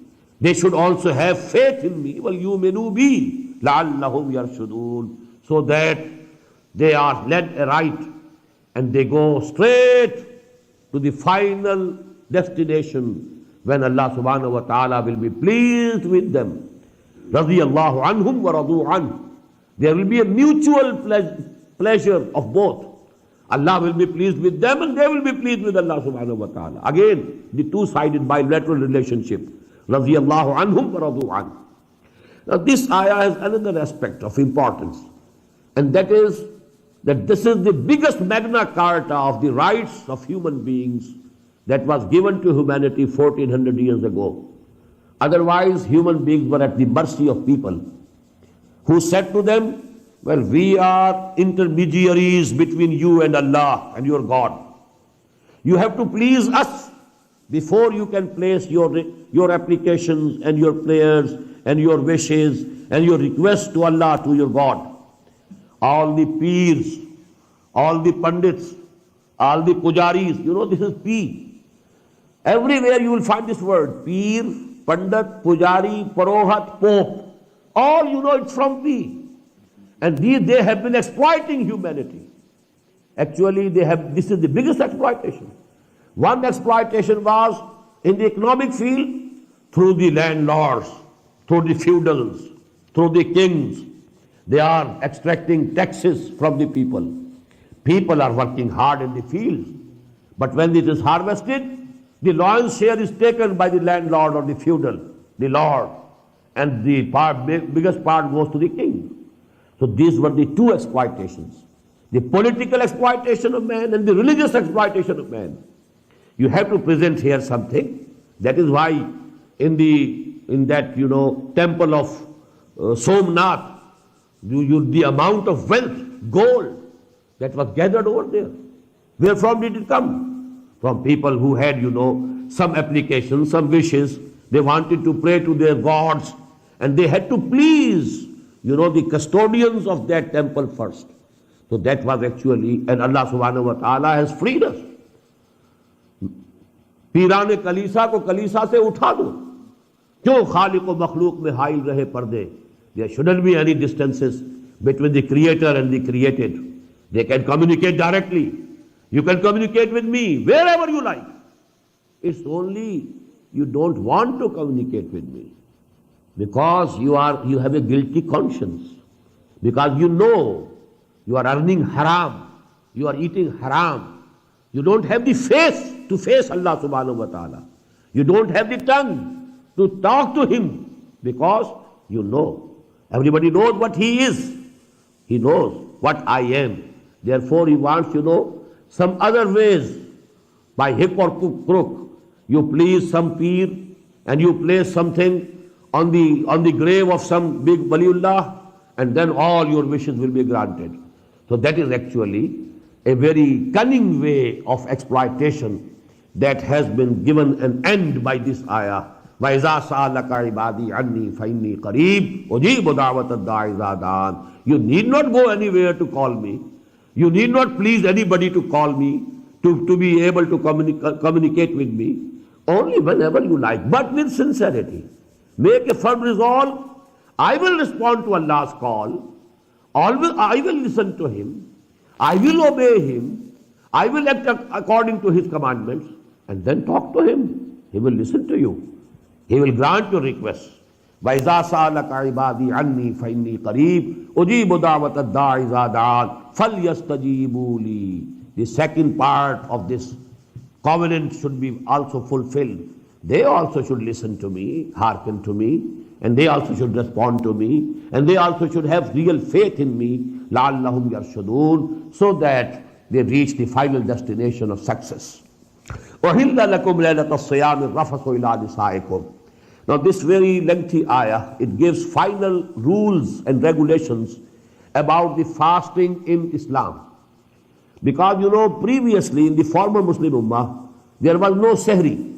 They should also have faith in me. وَلْيُؤْمِنُوا بِي لَعَلَّهُمْ يَرْشُدُونَ. So that they are led aright and they go straight to the final destination when Allah subhanahu wa ta'ala will be pleased with them. رَضِيَ اللَّهُ عَنْهُمْ وَرَضُوا عَنْهُ. There will be a mutual pleasure of both. Allah will be pleased with them and they will be pleased with Allah subhanahu wa ta'ala. Again, the two-sided bilateral relationship. رَضِيَ اللَّهُ عَنْهُمْ وَرَضُوا عَنْهُ. Now this ayah has another aspect of importance, and that is that this is the biggest Magna Carta of the rights of human beings that was given to humanity 1400 years ago. Otherwise, human beings were at the mercy of people who said to them, well, we are intermediaries between you and Allah and your God. You have to please us before you can place your applications and your prayers and your wishes and your requests to Allah, to your God. All the peers, all the pandits, all the pujaris, this is P. Everywhere you will find this word, peer, pandit, pujari, parohat, pope. All it's from me. And they have been exploiting humanity. Actually, this is the biggest exploitation. One exploitation was in the economic field through the landlords, through the feudals, through the kings. They are extracting taxes from the people. People are working hard in the fields. But when it is harvested, the lion's share is taken by the landlord or the feudal, the lord, and the biggest part goes to the king. So these were the two exploitations. The political exploitation of man and the religious exploitation of man. You have to present here something. That is why in that temple of Somnath, the amount of wealth, gold that was gathered over there. Where from did it come? From people who had some applications, some wishes. They wanted to pray to their gods, and they had to please the custodians of that temple first. So that was actually, and Allah subhanahu wa ta'ala has freed us. पीराने कलीसा को कलीसा से उठा दो, क्यों खालिक व मखलूक में हाइल रहे पर्दे. There shouldn't be any distances between the creator and the created. They can communicate directly. You can communicate with me wherever you like. It's only you don't want to communicate with me because you have a guilty conscience, because you are earning haram, you are eating haram. You don't have the face to face Allah subhanahu wa ta'ala. You don't have the tongue to talk to Him because everybody knows what He is. He knows what I am. Therefore He wants, some other ways, by hook or crook. You please some peer and you place something on the grave of some big waliullah, and then all your wishes will be granted. So that is actually a very cunning way of exploitation that has been given an end by this ayah. وَإِذَا سَأَلَكَ عِبَادِي عَنِّي فَإِنِّي قَرِيبٌ أُجِيبُ دَعْوَةَ الدَّاعِ إِذَا دَعَانِ. You need not go anywhere to call me. You need not please anybody to call me, to be able to communicate with me. Only whenever you like, but with sincerity. Make a firm resolve. I will respond to Allah's call. I will listen to Him. I will obey Him. I will act according to His commandments. And then talk to Him. He will listen to you. He will grant your requests. وَإِذَا سَأَلَكَ عِبَادِي عَنِّي فَإِنِّي قَرِيبٌ أُجِيبُ دَعْوَةَ الدَّاعِ إِذَا دَعَانِ فَلْيَسْتَجِيبُوا لِي. The second part of this covenant should be also fulfilled. They also should listen to me, hearken to me, and they also should respond to me, and they also should have real faith in me, لَعَلَّهُمْ يَرْشُدُونَ, so that they reach the final destination of success. وَحِلَّ لَكُمْ لَيْلَةَ الصِّيَامِ الرَّفَثُ إِلَىٰ نِسَائِكُمْ. Now this very lengthy ayah, it gives final rules and regulations about the fasting in Islam. Because previously in the former Muslim Ummah, there was no sehri,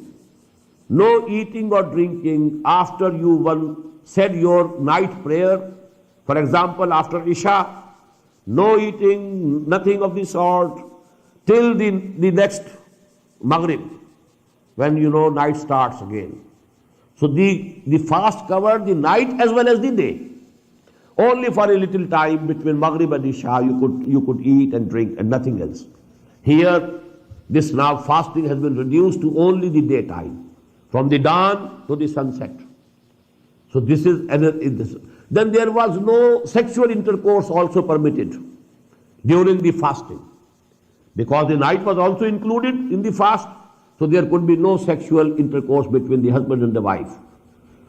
no eating or drinking after you said your night prayer. For example, after Isha, no eating, nothing of the sort, till the next Maghrib, when night starts again. So the fast covered the night as well as the day. Only for a little time between Maghrib and Isha you could eat and drink and nothing else. Here, this now fasting has been reduced to only the daytime, from the dawn to the sunset. So this is then there was no sexual intercourse also permitted during the fasting, because the night was also included in the fast. So there could be no sexual intercourse between the husband and the wife.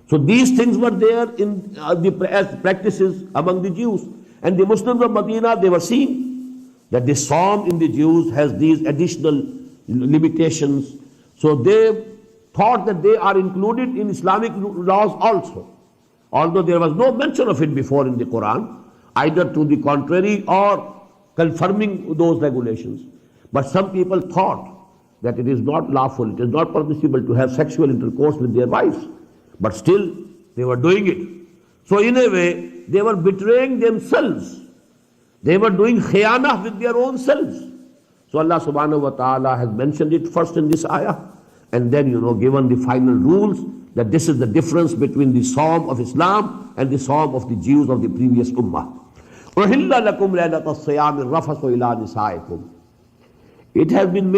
So these things were there in as practices among the Jews. And the Muslims of Medina, they were seeing that the Psalm in the Jews has these additional limitations. So they thought that they are included in Islamic laws also. Although there was no mention of it before in the Quran, either to the contrary or confirming those regulations. But some people thought that it is not lawful, it is not permissible to have sexual intercourse with their wives. But still, they were doing it. So in a way, they were betraying themselves. They were doing khiyanah with their own selves. So Allah subhanahu wa ta'ala has mentioned it first in this ayah, and then given the final rules that this is the difference between the Psalm of Islam and the Psalm of the Jews of the previous Ummah. أُحِلَّ لَكُمْ لَيْلَةَ الصِّيَامِ الرَّفَثُ إِلَىٰ نِسَائِكُمْ. It has been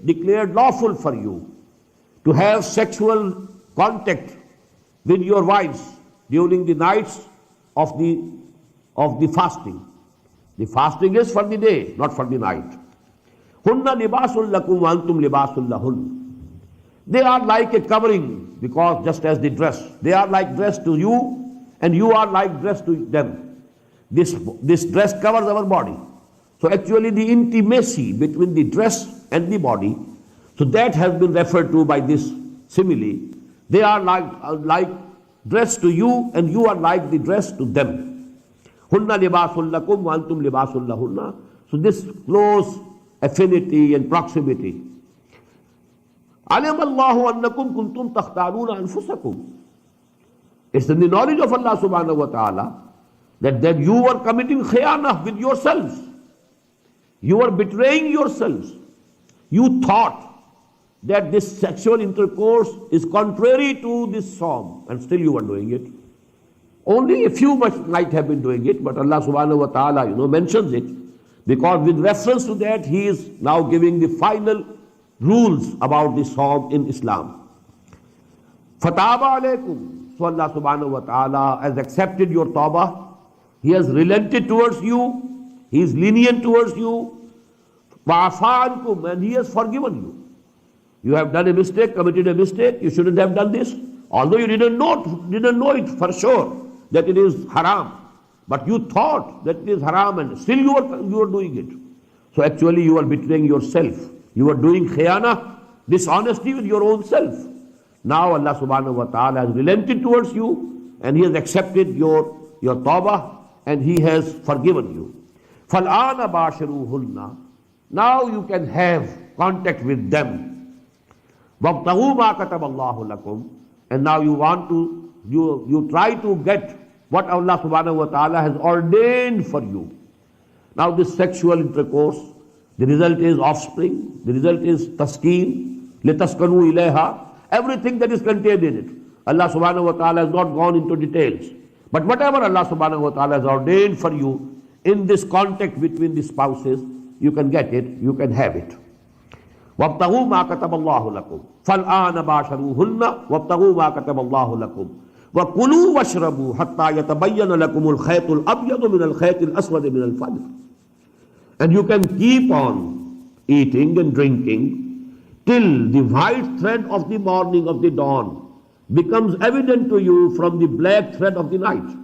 declared lawful for you to have sexual contact with your wives during the nights of the fasting. The fasting is for the day, not for the night. هُنَّ لِبَاسٌ لَكُمْ وَأَنْتُمْ لِبَاسٌ لَهُنَّ. They are like a covering, because just as they dress, they are like dress to you, and you are like dress to them. This dress covers our body. So actually the intimacy between the dress and the body, so that has been referred to by this simile. They are like dress to you, and you are like the dress to them. Hunna libasul lakum wa antum libasul lahunna. So this close affinity and proximity. Alim Allahu annakum kuntum takhtaruna anfusakum. It's in the knowledge of Allah subhanahu wa ta'ala that you were committing khiyanah with yourselves. You were betraying yourselves. You thought that this sexual intercourse is contrary to this psalm, and still you were doing it. Only a few might have been doing it, but Allah subhanahu wa ta'ala, mentions it, because with reference to that, He is now giving the final rules about this psalm in Islam. Fataba alaykum. So Allah subhanahu wa ta'ala has accepted your tawbah. He has relented towards you. He is lenient towards you. Wa'afa ankum, and He has forgiven you. You have done a mistake, committed a mistake, you shouldn't have done this. Although you didn't know it for sure that it is haram, but you thought that it is haram, and still you are doing it. So actually you are betraying yourself. You are doing khiyana, dishonesty with your own self. Now Allah subhanahu wa ta'ala has relented towards you, and He has accepted your tawbah, and He has forgiven you. فَالْآنَ بَاشِرُوهُنَّ. Now you can have contact with them. وَابْتَغُوا مَا كَتَبَ اللَّهُ لَكُمْ. And now you try to get what Allah subhanahu wa ta'ala has ordained for you. Now this sexual intercourse, the result is offspring, the result is taskeen, لِتَسْكَنُوا إِلَيْهَا, everything that is contained in it. Allah subhanahu wa ta'ala has not gone into details. But whatever Allah subhanahu wa ta'ala has ordained for you in this contact between the spouses, you can get it, you can have it. وَابْتَغُوا مَا كَتَبَ اللَّهُ لَكُمْ فَالْآنَ بَاشَرُوهُنَّ وَابْتَغُوا مَا كَتَبَ اللَّهُ لَكُمْ وَكُلُوا وَاشْرَبُوا حَتَّى يَتَبَيَّنَ لَكُمُ الْخَيْطُ الْأَبْيَضُ مِنَ الْخَيْطِ الْأَسْوَدِ مِنَ الْفَجْرِ. And you can keep on eating and drinking till the white thread of the morning of the dawn becomes evident to you from the black thread of the night.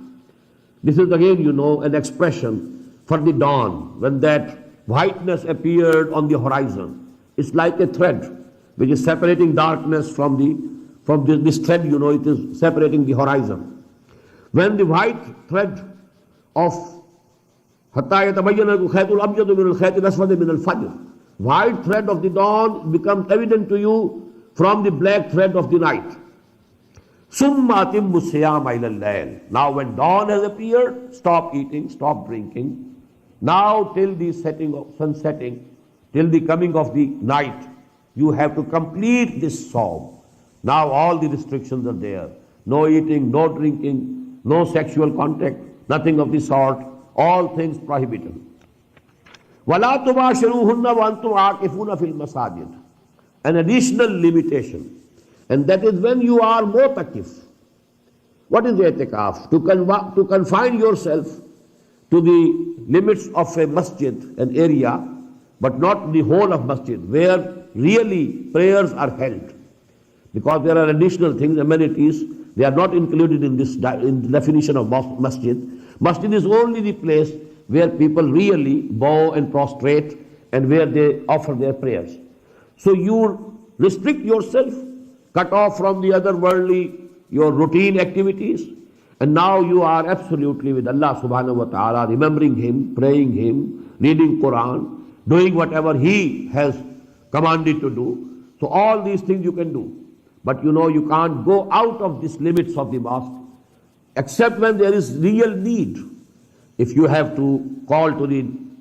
This is again, an expression for the dawn, when that whiteness appeared on the horizon. It's like a thread which is separating darkness from this thread, it is separating the horizon. When the white thread of white thread of the dawn becomes evident to you from the black thread of the night. Now when dawn has appeared, stop eating, stop drinking. Now till the sun setting, till the coming of the night, you have to complete this psalm. Now all the restrictions are there. No eating, no drinking, no sexual contact, nothing of the sort. All things prohibited. وَلَا تُبَاشِرُوهُنَّ وَأَنْتُمْ عَاكِفُونَ فِي الْمَسَاجِدِ. An additional limitation. And that is when you are mu'takif. What is i'tikaf? To confine yourself to the limits of a masjid, an area, but not the whole of masjid, where really prayers are held. Because there are additional things, amenities, they are not included in the definition of masjid. Masjid is only the place where people really bow and prostrate and where they offer their prayers. So you restrict yourself, cut off from the other worldly, your routine activities, and now you are absolutely with Allah subhanahu wa ta'ala, remembering Him, praying Him, reading Quran, doing whatever He has commanded to do. So all these things you can do. But you can't go out of these limits of the mosque, except when there is real need. If you have to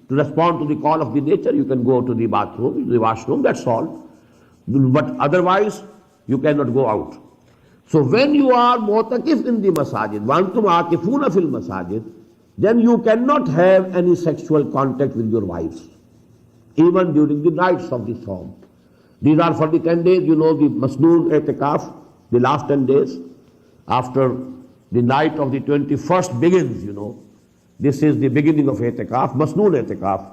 respond to the call of the nature, you can go to the bathroom, the washroom, that's all. But otherwise, you cannot go out. So when you are mu'takif in the masajid, وَأَنْتُمْ عَاكِفُونَ فِي الْمَسَاجِدِ, then you cannot have any sexual contact with your wives, even during the nights of the Sawm. These are for the 10 days, the Masnoon I'tikaf, the last 10 days. After the night of the 21st begins, this is the beginning of I'tikaf, Masnoon I'tikaf.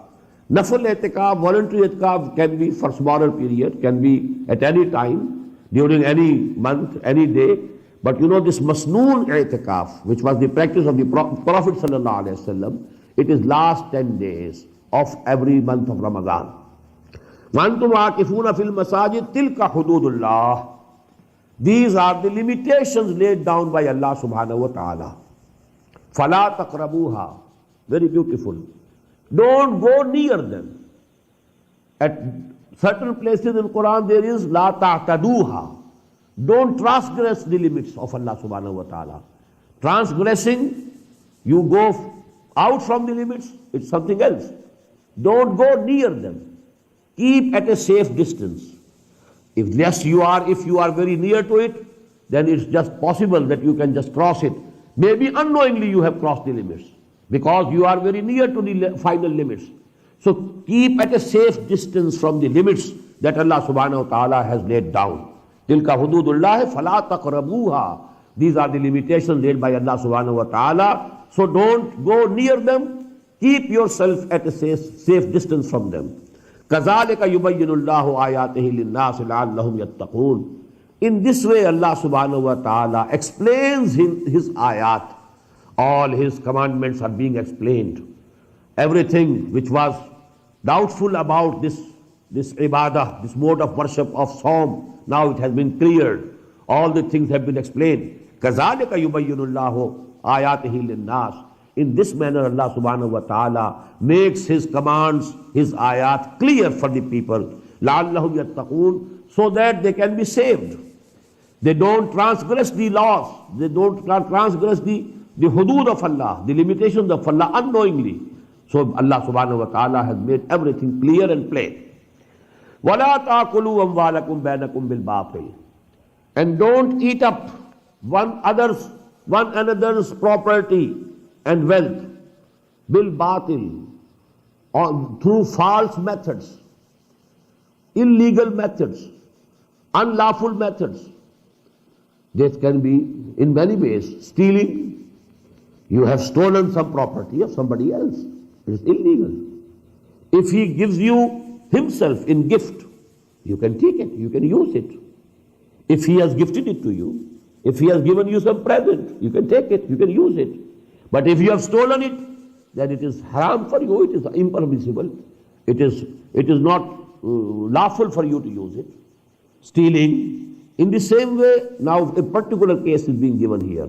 Nafil I'tikaf, voluntary I'tikaf can be for smaller period, can be at any time, during any month, any day. But this Masnoon I'tikaf, which was the practice of the Prophet ﷺ, it is last 10 days of every month of Ramadan. وَأَنْتُمْ عَاكِفُونَ فِي الْمَسَاجِدِ تِلْكَ حُدُودُ اللَّهِ. These are the limitations laid down by Allah subhanahu wa ta'ala. فَلَا تَقْرَبُوهَا. Very beautiful. Don't go near them. At certain places in Quran there is لَا تَعْتَدُوهَا. Don't transgress the limits of Allah subhanahu wa ta'ala. Transgressing, you go out from the limits, it's something else. Don't go near them. Keep at a safe distance. If you are very near to it, then it's just possible that you can just cross it. Maybe unknowingly you have crossed the limits, because you are very near to the final limits. So keep at a safe distance from the limits that Allah subhanahu wa ta'ala has laid down. Tilka hududullahi fala taqrabuha. These are the limitations laid by Allah subhanahu wa ta'ala. So don't go near them. Keep yourself at a safe distance from them. كَذَلِكَ يُبَيِّنُ اللَّهُ آيَاتِهِ لِلنَّاسِ لَعَلَّهُمْ يَتَّقُونَ. In this way Allah subhanahu wa ta'ala explains his ayat. All his commandments are being explained. Everything which was doubtful about this ibadah, this mode of worship of Sawm, now it has been cleared. All the things have been explained. كَذَلِكَ يُبَيِّنُ اللَّهُ آيَاتِهِ لِلنَّاسِ. In this manner Allah subhanahu wa ta'ala makes his commands, his ayat clear for the people. لَعَلَّهُمْ يَتَّقُونَ. So that they can be saved. They don't transgress the laws. They don't transgress the hudud of Allah, the limitations of Allah unknowingly. So Allah subhanahu wa ta'ala has made everything clear and plain. وَلَا تَأْكُلُوا أَمْوَالَكُمْ بَيْنَكُمْ بِالْبَاطِلِ. And don't eat up one another's property and wealth bil batil, through false methods, illegal methods, unlawful methods. That can be in many ways. Stealing, you have stolen some property of somebody else, it is illegal. If he gives you himself in gift, you can take it, you can use it. If he has gifted it to you, if he has given you some present, you can take it, you can use it. But if you have stolen it, then it is haram for you, it is impermissible. It is not lawful for you to use it. Stealing, in the same way, now a particular case is being given here.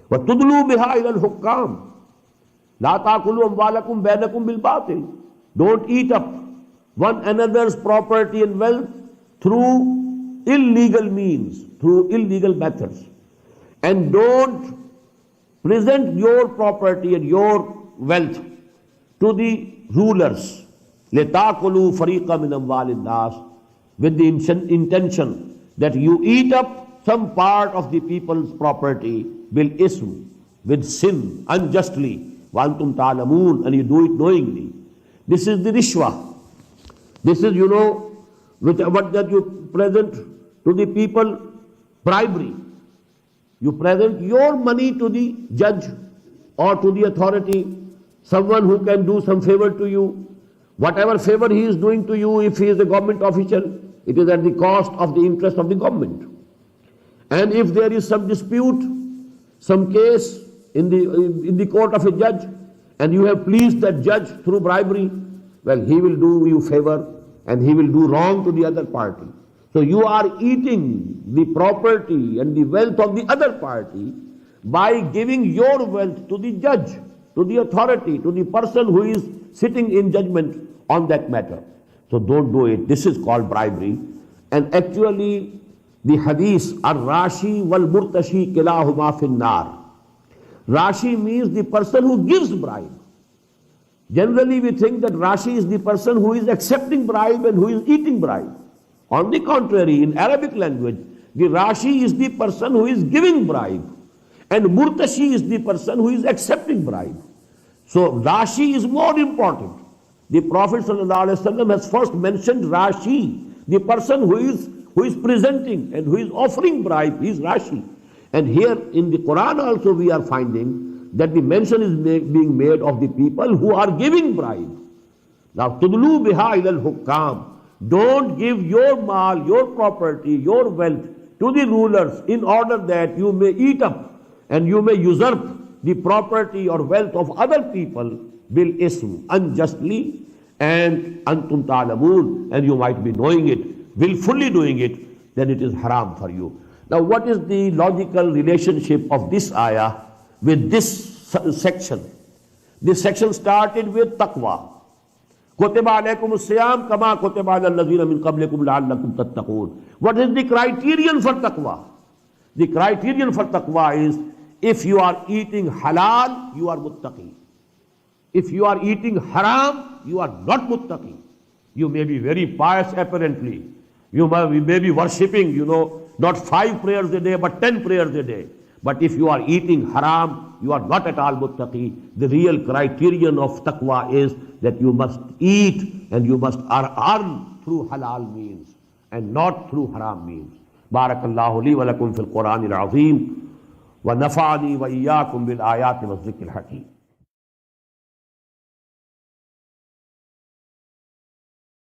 وَتُدْلُوا بِهَا إِلَى الْحُكَّامِ لَا تَأْكُلُوا أَمْوَالَكُمْ بَيْنَكُمْ بِالْبَاطِلِ. Don't eat up one another's property and wealth through illegal means, through illegal methods. And don't present your property and your wealth to the rulers. لِتَأْكُلُوا فَرِيقًا مِنْ أَمْوَالِ النَّاسِ. With the intention that you eat up some part of the people's property bil ism, with sin, unjustly, وَأَنْتُمْ تَعْلَمُونَ, and you do it knowingly. This is the rishwa. This is, what that you present to the people, bribery. You present your money to the judge or to the authority, someone who can do some favor to you. Whatever favor he is doing to you, if he is a government official, it is at the cost of the interest of the government. And if there is some dispute, some case in the court of a judge, and you have pleased that judge through bribery, well, he will do you favor and he will do wrong to the other party. So you are eating the property and the wealth of the other party by giving your wealth to the judge, to the authority, to the person who is sitting in judgment on that matter. So don't do it. This is called bribery. And actually the hadith, ar-rashi wal-murtashi kilahuma fin-nar. Rashi means the person who gives bribe. Generally we think that Rashi is the person who is accepting bribe and who is eating bribe. On the contrary, in Arabic language, The Rashi is the person who is giving bribe, and Murtashi is the person who is accepting bribe. So Rashi is more important. The Prophet ﷺ has first mentioned Rashi, the person who is presenting and who is offering bribe. He is Rashi. And here in the Quran also we are finding that the mention is being made of the people who are giving bribe. Now, tudlu biha ilal hukam. Don't give your mal, your property, your wealth to the rulers in order that you may eat up and you may usurp the property or wealth of other people bil ism, unjustly, and antum ta'lamun, and you might be knowing it, willfully doing it, then it is haram for you. Now, what is the logical relationship of this ayah with this section? This section started with taqwa. Kutiba alaykum as-siyam kama kutiba ala allazina min qablikum la'allakum tattaqun. What is the criterion for taqwa? The criterion for taqwa is, if you are eating halal, you are muttaqi. If you are eating haram, you are not muttaqi. You may be very pious apparently. You may be worshipping, not 5 prayers a day, but 10 prayers a day. But if you are eating haram, you are not at all muttaqi. The real criterion of taqwa is that you must eat and you must earn through halal means and not through haram means. Barakallahu li wa lakum fil Quran al-Azim wa nafa'ani wa iyyakum bil ayati wa dhikril hakim.